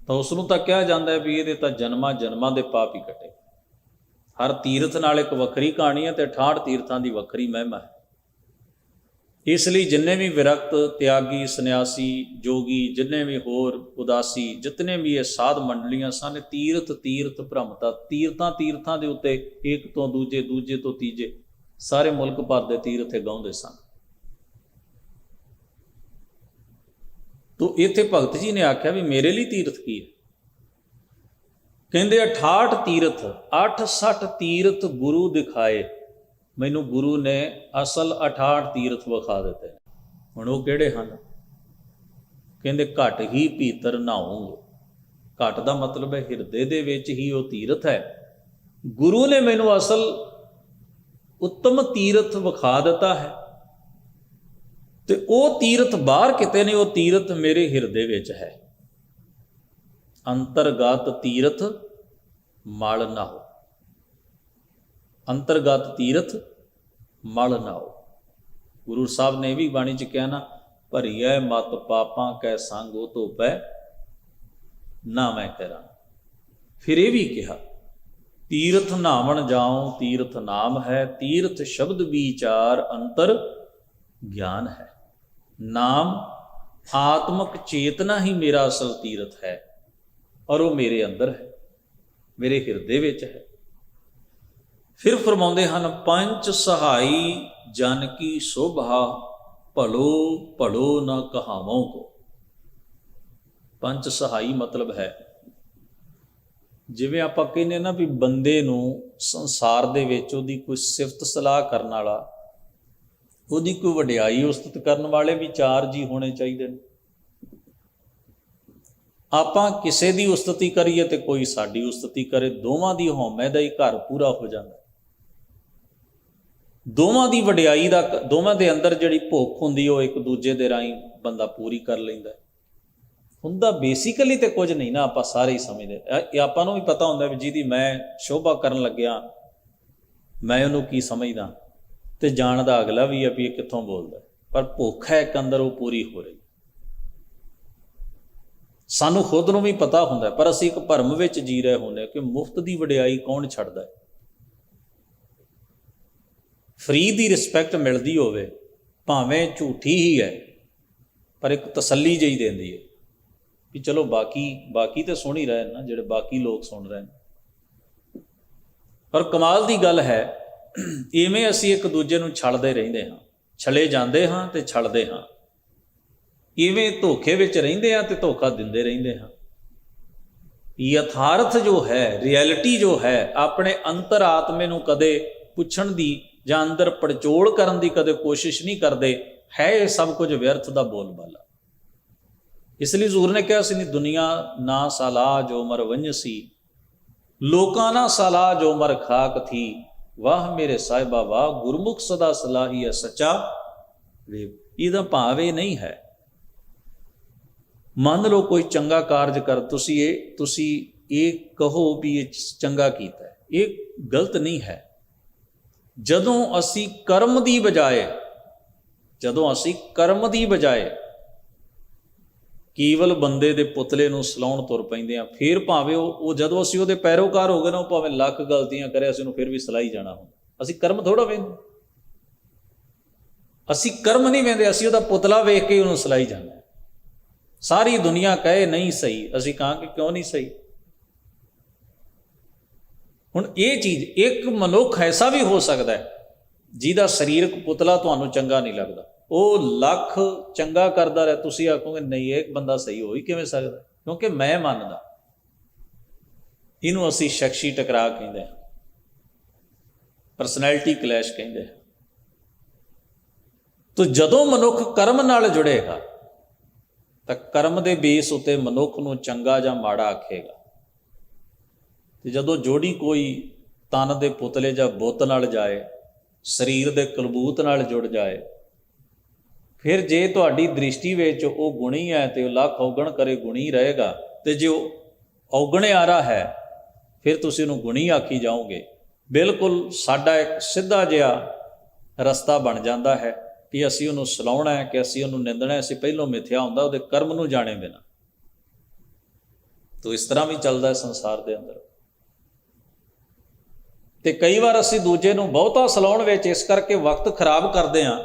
ਤਾਂ ਉਸ ਨੂੰ ਤਾਂ ਕਿਹਾ ਜਾਂਦਾ ਹੈ ਵੀ ਇਹਦੇ ਤਾਂ ਜਨਮਾਂ ਜਨਮਾਂ ਦੇ ਪਾਪ ਹੀ ਕੱਟੇ। ਹਰ ਤੀਰਥ ਨਾਲ ਇੱਕ ਵੱਖਰੀ ਕਹਾਣੀ ਹੈ ਤੇ 68 ਤੀਰਥਾਂ ਦੀ ਵੱਖਰੀ ਮਹਿਮਾ ਹੈ। ਇਸ ਲਈ ਜਿੰਨੇ ਵੀ ਵਿਰਕਤ, ਤਿਆਗੀ, ਸੰਨਿਆਸੀ, ਜੋਗੀ, ਜਿੰਨੇ ਵੀ ਹੋਰ ਉਦਾਸੀ, ਜਿਤਨੇ ਵੀ ਇਹ ਸਾਧ ਮੰਡਲੀਆਂ ਸਨ, ਤੀਰਥ ਤੀਰਥ ਭ੍ਰਮਤਾ, ਤੀਰਥਾਂ ਦੇ ਉੱਤੇ ਇੱਕ ਤੋਂ ਦੂਜੇ, ਦੂਜੇ ਤੋਂ ਤੀਜੇ, ਸਾਰੇ ਮੁਲਕ ਭਰ ਦੇ ਤੀਰਥ ਗਾਉਂਦੇ ਸਨ। ਤੋ ਇੱਥੇ ਭਗਤ ਜੀ ਨੇ ਆਖਿਆ ਵੀ ਮੇਰੇ ਲਈ ਤੀਰਥ ਕੀ ਹੈ? ਕਹਿੰਦੇ 68 ਤੀਰਥ, 68 ਤੀਰਥ ਗੁਰੂ ਦਿਖਾਏ। ਮੈਨੂੰ ਗੁਰੂ ਨੇ ਅਸਲ 68 ਤੀਰਥ ਵਿਖਾ ਦਿੱਤੇ। ਹੁਣ ਉਹ ਕਿਹੜੇ ਹਨ? ਕਹਿੰਦੇ ਘਟ ਹੀ ਭੀਤਰ ਨਹਾਉਂਗੋ। ਘਟ ਦਾ ਮਤਲਬ ਹੈ ਹਿਰਦੇ ਦੇ ਵਿੱਚ ਹੀ ਉਹ ਤੀਰਥ ਹੈ। ਗੁਰੂ ਨੇ ਮੈਨੂੰ ਅਸਲ ਉੱਤਮ ਤੀਰਥ ਵਿਖਾ ਦਿੱਤਾ ਹੈ, ਤੇ ਉਹ ਤੀਰਥ ਬਾਹਰ ਕਿਤੇ ਨਹੀਂ, ਉਹ ਤੀਰਥ ਮੇਰੇ ਹਿਰਦੇ ਵਿੱਚ ਹੈ। ਅੰਤਰਗਤ ਤੀਰਥ ਮਲ ਨਾਓ। ਅੰਤਰਗਤ ਤੀਰਥ ਮਲ ਨਾਓ। ਗੁਰੂ ਸਾਹਿਬ ਨੇ ਵੀ ਬਾਣੀ 'ਚ ਕਿਹਾ ਨਾ, ਭਰੀਐ ਮਤ ਪਾਪਾਂ ਕੈ ਸੰਗ ਉਹ ਧੋਪੈ ਨਾ ਮੈਂ ਕਰਾਂ। ਫਿਰ ਇਹ ਵੀ ਕਿਹਾ, ਤੀਰਥ ਨਹਾਵਣ ਜਾਉ ਤੀਰਥ ਨਾਮ ਹੈ, ਤੀਰਥ ਸ਼ਬਦ ਵਿਚਾਰ ਅੰਤਰ ਗਿਆਨ ਹੈ। ਨਾਮ ਆਤਮਕ ਚੇਤਨਾ ਹੀ ਮੇਰਾ ਅਸਲ ਤੀਰਥ ਹੈ, ਔਰ ਉਹ ਮੇਰੇ ਅੰਦਰ ਹੈ, ਮੇਰੇ ਹਿਰਦੇ ਵਿੱਚ ਹੈ। ਫਿਰ ਫਰਮਾਉਂਦੇ ਹਨ, ਪੰਚ ਸਹਾਈ ਜਨ ਕੀ ਸ਼ੋਭਾ, ਭਲੋ ਭਲੋ ਨਾ ਕਹਾਵੋਂ ਕੋ। ਪੰਜ ਸਹਾਈ ਮਤਲਬ ਹੈ, ਜਿਵੇਂ ਆਪਾਂ ਕਹਿੰਦੇ ਨਾ ਵੀ ਬੰਦੇ ਨੂੰ ਸੰਸਾਰ ਦੇ ਵਿੱਚ ਉਹਦੀ ਕੋਈ ਸਿਫਤ ਸਲਾਹ ਕਰਨ ਵਾਲਾ, ਉਹਦੀ ਕੋਈ ਵਡਿਆਈ ਉਸਤਤ ਕਰਨ ਵਾਲੇ ਵੀ 4 ਜੀ ਹੋਣੇ ਚਾਹੀਦੇ ਨੇ। ਆਪਾਂ ਕਿਸੇ ਦੀ ਉਸਤਤੀ ਕਰੀਏ ਤੇ ਕੋਈ ਸਾਡੀ ਉਸਤਤੀ ਕਰੇ, ਦੋਵਾਂ ਦੀ ਹਉਮੈ ਦਾ ਹੀ ਘਰ ਪੂਰਾ ਹੋ ਜਾਂਦਾ। ਦੋਵਾਂ ਦੀ ਵਡਿਆਈ ਦਾ, ਦੋਵਾਂ ਦੇ ਅੰਦਰ ਜਿਹੜੀ ਭੁੱਖ ਹੁੰਦੀ ਉਹ ਇੱਕ ਦੂਜੇ ਦੇ ਰਾਹੀਂ ਬੰਦਾ ਪੂਰੀ ਕਰ ਲੈਂਦਾ। ਹੁੰਦਾ ਬੇਸਿਕਲੀ ਤੇ ਕੁਝ ਨਹੀਂ ਨਾ, ਆਪਾਂ ਸਾਰੇ ਹੀ ਸਮਝਦੇ। ਇਹ ਆਪਾਂ ਨੂੰ ਵੀ ਪਤਾ ਹੁੰਦਾ ਵੀ ਜਿਹਦੀ ਮੈਂ ਸ਼ੋਭਾ ਕਰਨ ਲੱਗਿਆ ਮੈਂ ਉਹਨੂੰ ਕੀ ਸਮਝਦਾ, ਤੇ ਜਾਣਦਾ ਅਗਲਾ ਵੀ ਹੈ ਵੀ ਇਹ ਕਿੱਥੋਂ ਬੋਲਦਾ, ਪਰ ਭੁੱਖ ਹੈ ਇੱਕ ਅੰਦਰ, ਉਹ ਪੂਰੀ ਹੋ ਰਹੀ। ਸਾਨੂੰ ਖੁਦ ਨੂੰ ਵੀ ਪਤਾ ਹੁੰਦਾ, ਪਰ ਅਸੀਂ ਇੱਕ ਭਰਮ ਵਿੱਚ ਜੀ ਰਹੇ ਹੁੰਦੇ ਕਿ ਮੁਫਤ ਦੀ ਵਡਿਆਈ ਕੌਣ ਛੱਡਦਾ ਹੈ। ਫਰੀ ਦੀ ਰਿਸਪੈਕਟ ਮਿਲਦੀ ਹੋਵੇ, ਭਾਵੇਂ ਝੂਠੀ ਹੀ ਹੈ, ਪਰ ਇੱਕ ਤਸੱਲੀ ਜਿਹੀ ਦਿੰਦੀ ਹੈ ਵੀ ਚਲੋ ਬਾਕੀ ਤੇ ਸੁਣ ਹੀ ਰਹੇ ਨਾ, ਜਿਹੜੇ ਬਾਕੀ ਲੋਕ ਸੁਣ ਰਹੇ ਨੇ। ਪਰ ਕਮਾਲ ਦੀ ਗੱਲ ਹੈ, ਇਵੇਂ ਅਸੀਂ ਇੱਕ ਦੂਜੇ ਨੂੰ ਛੱਡਦੇ ਰਹਿੰਦੇ ਹਾਂ, ਛਲੇ ਜਾਂਦੇ ਹਾਂ ਤੇ ਛੱਡਦੇ ਹਾਂ। ਇਵੇਂ ਧੋਖੇ ਵਿੱਚ ਰਹਿੰਦੇ ਹਾਂ ਤੇ ਧੋਖਾ ਦਿੰਦੇ ਰਹਿੰਦੇ ਹਾਂ। ਯਥਾਰਥ ਜੋ ਹੈ, ਰਿਐਲਿਟੀ ਜੋ ਹੈ, ਆਪਣੇ ਅੰਤਰ ਆਤਮੇ ਨੂੰ ਕਦੇ ਪੁੱਛਣ ਦੀ ਜਾਂ ਅੰਦਰ ਪੜਚੋਲ ਕਰਨ ਦੀ ਕਦੇ ਕੋਸ਼ਿਸ਼ ਨਹੀਂ ਕਰਦੇ, ਹੈ ਇਹ ਸਭ ਕੁਝ ਵਿਅਰਥ ਦਾ ਬੋਲਬਾਲਾ। ਇਸ ਲਈ ਹਜ਼ੂਰ ਨੇ ਕਿਹਾ ਸੀ, ਨਹੀਂ ਦੁਨੀਆ ਨਾ ਸਾਲਾ ਜੋ ਮਰ ਵੰਝਸੀ, ਲੋਕਾਂ ਨਾ ਸਾਲਾ ਜੋ ਮਰ ਖਾਕ ਥੀ, ਵਾਹ ਮੇਰੇ ਸਾਹਿਬਾ ਵਾਹ, ਗੁਰਮੁਖ ਸਦਾ ਸਲਾਹੀ ਹੈ ਸੱਚਾ ਵੇਬ। ਇਹਦਾ ਭਾਵ ਇਹ ਨਹੀਂ ਹੈ, ਮੰਨ ਲਓ ਕੋਈ ਚੰਗਾ ਕਾਰਜ ਕਰ, ਤੁਸੀਂ ਇਹ ਕਹੋ ਵੀ ਇਹ ਚੰਗਾ ਕੀਤਾ, ਇਹ ਗਲਤ ਨਹੀਂ ਹੈ। ਜਦੋਂ ਅਸੀਂ ਕਰਮ ਦੀ ਬਜਾਏ ਕੇਵਲ ਬੰਦੇ ਦੇ ਪੁਤਲੇ ਨੂੰ ਸਲਾਉਣ ਤੁਰ ਪੈਂਦੇ ਆ, ਫਿਰ ਭਾਵੇਂ ਉਹ ਜਦੋਂ ਅਸੀਂ ਉਹਦੇ ਪੈਰੋਕਾਰ ਹੋ ਗਏ ਨਾ, ਉਹ ਭਾਵੇਂ ਲੱਖ ਗਲਤੀਆਂ ਕਰੇ, ਅਸੀਂ ਉਹਨੂੰ ਫਿਰ ਵੀ ਸਲਾਈ ਜਾਣਾ ਹੁੰਦਾ। ਅਸੀਂ ਕਰਮ ਥੋੜ੍ਹਾ ਵੇਖਦੇ, ਅਸੀਂ ਕਰਮ ਨਹੀਂ ਵੇਖਦੇ, ਅਸੀਂ ਉਹਦਾ ਪੁਤਲਾ ਵੇਖ ਕੇ ਉਹਨੂੰ ਸਲਾਈ ਜਾਂਦੇ। ਸਾਰੀ ਦੁਨੀਆ ਕਹੇ ਨਹੀਂ ਸਹੀ, ਅਸੀਂ ਕਹਾਂਗੇ ਕਿਉਂ ਨਹੀਂ ਸਹੀ। ਹੁਣ ਇਹ ਚੀਜ਼, ਇੱਕ ਮਨੁੱਖ ਐਸਾ ਵੀ ਹੋ ਸਕਦਾ ਹੈ ਜਿਹਦਾ ਸਰੀਰਕ ਪੁਤਲਾ ਤੁਹਾਨੂੰ ਚੰਗਾ ਨਹੀਂ ਲੱਗਦਾ, ਉਹ ਲੱਖ ਚੰਗਾ ਕਰਦਾ ਰਹੇ, ਤੁਸੀਂ ਆਖੋਗੇ ਨਹੀਂ ਇਹ ਬੰਦਾ ਸਹੀ ਹੋ ਹੀ ਕਿਵੇਂ ਸਕਦਾ, ਕਿਉਂਕਿ ਮੈਂ ਮੰਨਦਾ। ਇਹਨੂੰ ਅਸੀਂ ਸ਼ਖਸੀ ਟਕਰਾਅ ਕਹਿੰਦੇ ਹਾਂ, ਪਰਸਨੈਲਿਟੀ ਕਲੈਸ਼ ਕਹਿੰਦੇ ਹਾਂ। ਤੋ ਜਦੋਂ ਮਨੁੱਖ ਕਰਮ ਨਾਲ ਜੁੜੇਗਾ ਤਾਂ ਕਰਮ ਦੇ ਬੇਸ ਉੱਤੇ ਮਨੁੱਖ ਨੂੰ ਚੰਗਾ ਜਾਂ ਮਾੜਾ ਆਖੇਗਾ। ਤੇ ਜਦੋਂ ਜੋੜੀ ਕੋਈ ਤਨ ਦੇ ਪੁਤਲੇ ਜਾਂ ਬੁੱਤ ਨਾਲ ਜਾਏ, ਸਰੀਰ ਦੇ ਕਲਬੂਤ ਨਾਲ ਜੁੜ ਜਾਏ, ਫਿਰ ਜੇ ਤੁਹਾਡੀ ਦ੍ਰਿਸ਼ਟੀ ਵਿੱਚ ਉਹ ਗੁਣੀ ਹੈ ਤੇ ਉਹ ਲੱਖ ਔਗਣ ਕਰੇ ਗੁਣੀ ਰਹੇਗਾ, ਤੇ ਜੇ ਉਹ ਔਗਣਿਆਰਾ ਹੈ ਫਿਰ ਤੁਸੀਂ ਉਹਨੂੰ ਗੁਣੀ ਆਖੀ ਜਾਓਗੇ। ਬਿਲਕੁਲ ਸਾਡਾ ਇੱਕ ਸਿੱਧਾ ਜਿਹਾ ਰਸਤਾ ਬਣ ਜਾਂਦਾ ਹੈ ਕਿ ਅਸੀਂ ਉਹਨੂੰ ਸਲਾਉਣਾ ਹੈ, ਕਿ ਅਸੀਂ ਉਹਨੂੰ ਨਿੰਦਣਾ। ਅਸੀਂ ਪਹਿਲੋਂ ਮਿਥਿਆ ਹੁੰਦਾ ਉਹਦੇ ਕਰਮ ਨੂੰ ਜਾਣੇ ਬਿਨਾਂ। ਤੋ ਇਸ ਤਰ੍ਹਾਂ ਵੀ ਚੱਲਦਾ ਹੈ ਸੰਸਾਰ ਦੇ ਅੰਦਰ। ਤੇ ਕਈ ਵਾਰ ਅਸੀਂ ਦੂਜੇ ਨੂੰ ਬਹੁਤਾ ਸਲਾਉਣ ਵਿੱਚ ਇਸ ਕਰਕੇ ਵਕਤ ਖਰਾਬ ਕਰਦੇ ਹਾਂ,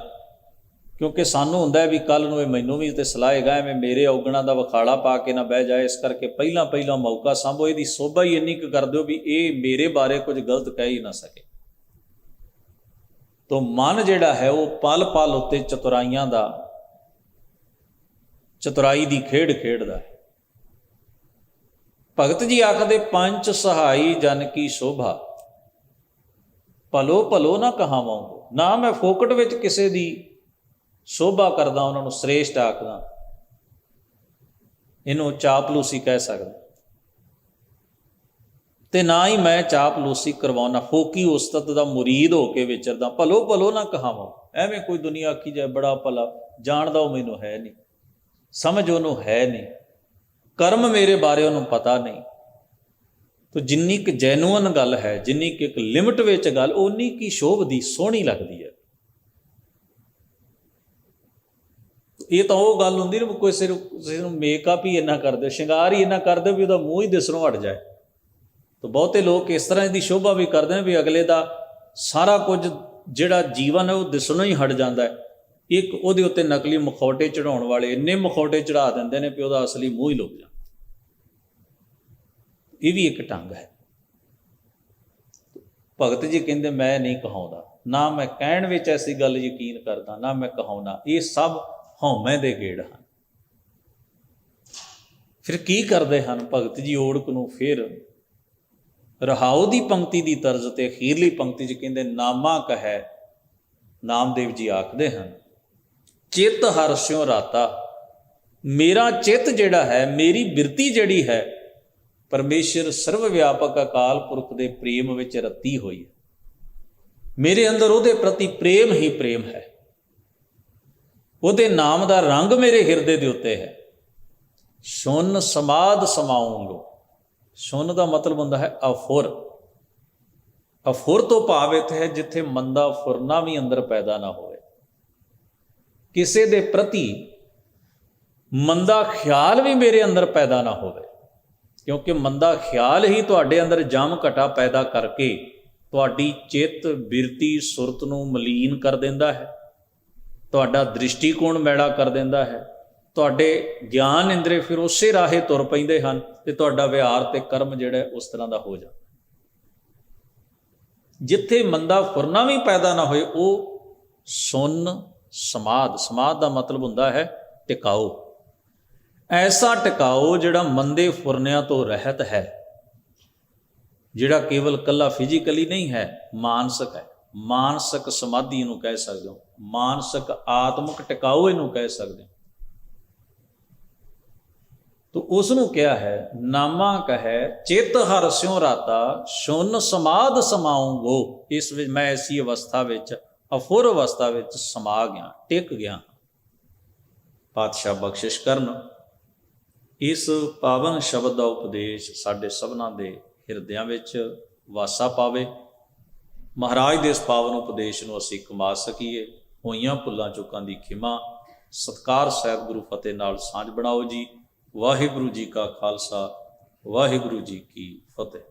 ਕਿਉਂਕਿ ਸਾਨੂੰ ਹੁੰਦਾ ਵੀ ਕੱਲ੍ਹ ਨੂੰ ਇਹ ਮੈਨੂੰ ਵੀ ਤੇ ਸਲਾਹੇਗਾ, ਐਵੇਂ ਮੇਰੇ ਔਗਣਾਂ ਦਾ ਵਿਖਾਲਾ ਪਾ ਕੇ ਨਾ ਬਹਿ ਜਾਏ। ਇਸ ਕਰਕੇ ਪਹਿਲਾਂ ਮੌਕਾ ਸਾਂਭੋ, ਇਹਦੀ ਸੋਭਾ ਹੀ ਇੰਨੀ ਕੁ ਕਰ ਦਿਓ ਵੀ ਇਹ ਮੇਰੇ ਬਾਰੇ ਕੁਝ ਗਲਤ ਕਹਿ ਹੀ ਨਾ ਸਕੇ। ਤੋ ਮਨ ਜਿਹੜਾ ਹੈ ਉਹ ਪਲ ਪਲ ਉੱਤੇ ਚਤੁਰਾਈ ਦੀ ਖੇਡ ਖੇਡਦਾ ਹੈ। ਭਗਤ ਜੀ ਆਖਦੇ ਪੰਚ ਸਹਾਈ ਜਨ ਕੀ ਸ਼ੋਭਾ, ਭਲੋ ਭਲੋ ਨਾ ਕਹਾਵਾਂ। ਨਾ ਮੈਂ ਫੋਕਟ ਵਿੱਚ ਕਿਸੇ ਦੀ ਸ਼ੋਭਾ ਕਰਦਾ, ਉਹਨਾਂ ਨੂੰ ਸ੍ਰੇਸ਼ਟ ਆਖਦਾ, ਇਹਨੂੰ ਚਾਪਲੂਸੀ ਕਹਿ ਸਕਦਾ, ਤੇ ਨਾ ਹੀ ਮੈਂ ਚਾਪਲੂਸੀ ਕਰਵਾਉਣਾ, ਫੋਕੀ ਉਸਤਤ ਦਾ ਮੁਰੀਦ ਹੋ ਕੇ ਵਿਚਰਦਾ। ਭਲੋ ਭਲੋ ਨਾ ਕਹਾਵਾਂ, ਐਵੇਂ ਕੋਈ ਦੁਨੀਆ ਆਖੀ ਜਾਏ ਬੜਾ ਭਲਾ, ਜਾਣਦਾ ਉਹ ਮੈਨੂੰ ਹੈ ਨਹੀਂ, ਸਮਝ ਉਹਨੂੰ ਹੈ ਨਹੀਂ, ਕਰਮ ਮੇਰੇ ਬਾਰੇ ਉਹਨੂੰ ਪਤਾ ਨਹੀਂ। ਤੋ ਜਿੰਨੀ ਕੁ ਜੈਨੂਅਨ ਗੱਲ ਹੈ, ਜਿੰਨੀ ਕੁ ਇੱਕ ਲਿਮਟ ਵਿੱਚ ਗੱਲ, ਓਨੀ ਕੀ ਸ਼ੋਭਦੀ ਸੋਹਣੀ ਲੱਗਦੀ ਹੈ। ਇਹ ਤਾਂ ਉਹ ਗੱਲ ਹੁੰਦੀ ਨਾ, ਕੋਈ ਸਿਰ ਨੂੰ ਮੇਕਅਪ ਹੀ ਇੰਨਾ ਕਰ ਦਿਓ, ਸ਼ਿੰਗਾਰ ਹੀ ਇੰਨਾ ਕਰ ਦਿਓ ਵੀ ਉਹਦਾ ਮੂੰਹ ਹੀ ਦਿਸਣੋਂ ਹਟ ਜਾਏ। ਤਾਂ ਬਹੁਤੇ ਲੋਕ ਇਸ ਤਰ੍ਹਾਂ ਦੀ ਸ਼ੋਭਾ ਵੀ ਕਰਦੇ ਨੇ ਵੀ ਅਗਲੇ ਦਾ ਸਾਰਾ ਕੁਝ ਜਿਹੜਾ ਜੀਵਨ ਹੈ ਉਹ ਦਿਸਣੋਂ ਹੀ ਹਟ ਜਾਂਦਾ ਹੈ। ਇੱਕ ਉਹਦੇ ਉੱਤੇ ਨਕਲੀ ਮਖੌਟੇ ਚੜਾਉਣ ਵਾਲੇ ਇੰਨੇ ਮਖੌਟੇ ਚੜਾ ਦਿੰਦੇ ਨੇ ਵੀ ਉਹਦਾ ਅਸਲੀ ਮੂੰਹ ਹੀ ਲੁਕ ਜਾਂਦਾ। ਇਹ ਵੀ ਇੱਕ ਢੰਗ ਹੈ। ਭਗਤ ਜੀ ਕਹਿੰਦੇ ਮੈਂ ਨਹੀਂ ਕਹਾਉਂਦਾ, ਨਾ ਮੈਂ ਕਹਿਣ ਵਿੱਚ ਐਸੀ ਗੱਲ ਯਕੀਨ ਕਰਦਾ, ਨਾ ਮੈਂ ਕਹਾਉਂਦਾ। ਇਹ ਸਭ ਹਉਮੈ ਦੇ ਗੇੜ ਹਨ। ਫਿਰ ਕੀ ਕਰਦੇ ਹਨ ਭਗਤ ਜੀ? ਓੜਕ ਨੂੰ ਫਿਰ ਰਹਾਉ ਦੀ ਪੰਕਤੀ ਦੀ ਤਰਜ਼ ਤੇ ਅਖੀਰਲੀ ਪੰਕਤੀ 'ਚ ਕਹਿੰਦੇ ਨਾਮਾ ਕਹੈ। ਨਾਮਦੇਵ ਜੀ ਆਖਦੇ ਹਨ ਚਿੱਤ ਹਰਸਿਓ ਰਾਤਾ, ਮੇਰਾ ਚਿੱਤ ਜਿਹੜਾ ਹੈ, ਮੇਰੀ ਬਿਰਤੀ ਜਿਹੜੀ ਹੈ, ਪਰਮੇਸ਼ਰ ਸਰਵ ਵਿਆਪਕ ਅਕਾਲ ਪੁਰਖ ਦੇ ਪ੍ਰੇਮ ਵਿੱਚ ਰੱਤੀ ਹੋਈ ਹੈ। ਮੇਰੇ ਅੰਦਰ ਉਹਦੇ ਪ੍ਰਤੀ ਪ੍ਰੇਮ ਹੀ ਪ੍ਰੇਮ ਹੈ। ਉਹਦੇ ਨਾਮ ਦਾ ਰੰਗ ਮੇਰੇ ਹਿਰਦੇ ਦੇ ਉੱਤੇ ਹੈ। ਸੁਨ ਸਮਾਧ ਸਮਾਉਂਗੋ। ਸੁਨ ਦਾ ਮਤਲਬ ਹੁੰਦਾ ਹੈ ਅਫੁਰ। ਅਫੁਰ ਤੋਂ ਭਾਵ ਇੱਥੇ ਹੈ ਜਿੱਥੇ ਮੰਦਾ ਫੁਰਨਾ ਵੀ ਅੰਦਰ ਪੈਦਾ ਨਾ ਹੋਵੇ, ਕਿਸੇ ਦੇ ਪ੍ਰਤੀ ਮੰਦਾ ਖਿਆਲ ਵੀ ਮੇਰੇ ਅੰਦਰ ਪੈਦਾ ਨਾ ਹੋਵੇ, ਕਿਉਂਕਿ ਮੰਦਾ ਖਿਆਲ ਹੀ ਤੁਹਾਡੇ ਅੰਦਰ ਜਮ ਘਟਾ ਪੈਦਾ ਕਰਕੇ ਤੁਹਾਡੀ ਚਿੱਤ ਬਿਰਤੀ ਸੁਰਤ ਨੂੰ ਮਲੀਨ ਕਰ ਦਿੰਦਾ ਹੈ, ਤੁਹਾਡਾ ਦ੍ਰਿਸ਼ਟੀਕੋਣ ਮੈਲਾ ਕਰ ਦਿੰਦਾ ਹੈ, ਤੁਹਾਡੇ ਗਿਆਨ ਇੰਦਰੇ ਫਿਰ ਉਸੇ ਰਾਹੇ ਤੁਰ ਪੈਂਦੇ ਹਨ ਤੇ ਤੁਹਾਡਾ ਵਿਹਾਰ ਤੇ ਕਰਮ ਜਿਹੜਾ ਉਸ ਤਰ੍ਹਾਂ ਦਾ ਹੋ ਜਾਂਦਾ। ਜਿੱਥੇ ਮੰਦਾ ਫੁਰਨਾ ਵੀ ਪੈਦਾ ਨਾ ਹੋਏ ਉਹ ਸੁੰਨ ਸਮਾਧ। ਸਮਾਧ ਦਾ ਮਤਲਬ ਹੁੰਦਾ ਹੈ ਟਿਕਾਓ। ਐਸਾ ਟਿਕਾਓ ਜਿਹੜਾ ਮੰਦੇ ਫੁਰਨਿਆਂ ਤੋਂ ਰਹਿਤ ਹੈ, ਜਿਹੜਾ ਕੇਵਲ ਕੱਲਾ ਫਿਜ਼ੀਕਲੀ ਨਹੀਂ ਹੈ, ਮਾਨਸਿਕ ਹੈ। ਮਾਨਸਿਕ ਸਮਾਧੀ ਇਹਨੂੰ ਕਹਿ ਸਕਦੇ ਹੋ, ਮਾਨਸਿਕ ਆਤਮਿਕ ਟਿਕਾਓ ਇਹਨੂੰ ਕਹਿ ਸਕਦੇ ਹੋ। ਤੋ ਉਸ ਨੂੰ ਕਿਹਾ ਹੈ ਨਾਮਾ ਕਹੈ ਚਿੱਤ ਹਰਸਿਓ ਰਾਤਾ, ਸੁਨ ਸਮਾਧ ਸਮਾਉਂਗੋ। ਇਸ ਵਿੱਚ ਮੈਂ ਐਸੀ ਅਵਸਥਾ ਵਿੱਚ, ਅਫੁਰ ਅਵਸਥਾ ਵਿੱਚ ਸਮਾ ਗਿਆ, ਟਿਕ ਗਿਆ। ਪਾਤਸ਼ਾਹ ਬਖਸ਼ਿਸ਼ ਕਰਨ ਇਸ ਪਾਵਨ ਸ਼ਬਦ ਦਾ ਉਪਦੇਸ਼ ਸਾਡੇ ਸਭਨਾਂ ਦੇ ਹਿਰਦਿਆਂ ਵਿੱਚ ਵਾਸਾ ਪਾਵੇ। ਮਹਾਰਾਜ ਦੇ ਇਸ ਪਾਵਨ ਉਪਦੇਸ਼ ਨੂੰ ਅਸੀਂ ਕਮਾ ਸਕੀਏ। ਹੋਈਆਂ ਭੁੱਲਾਂ ਚੁੱਕਾਂ ਦੀ ਖਿਮਾ, ਸਤਿਕਾਰ ਸਹਿਤ ਗੁਰੂ ਫਤਿਹ ਨਾਲ ਸਾਂਝ ਬਣਾਓ ਜੀ। ਵਾਹਿਗੁਰੂ ਜੀ ਕਾ ਖਾਲਸਾ, ਵਾਹਿਗੁਰੂ ਜੀ ਕੀ ਫਤਿਹ।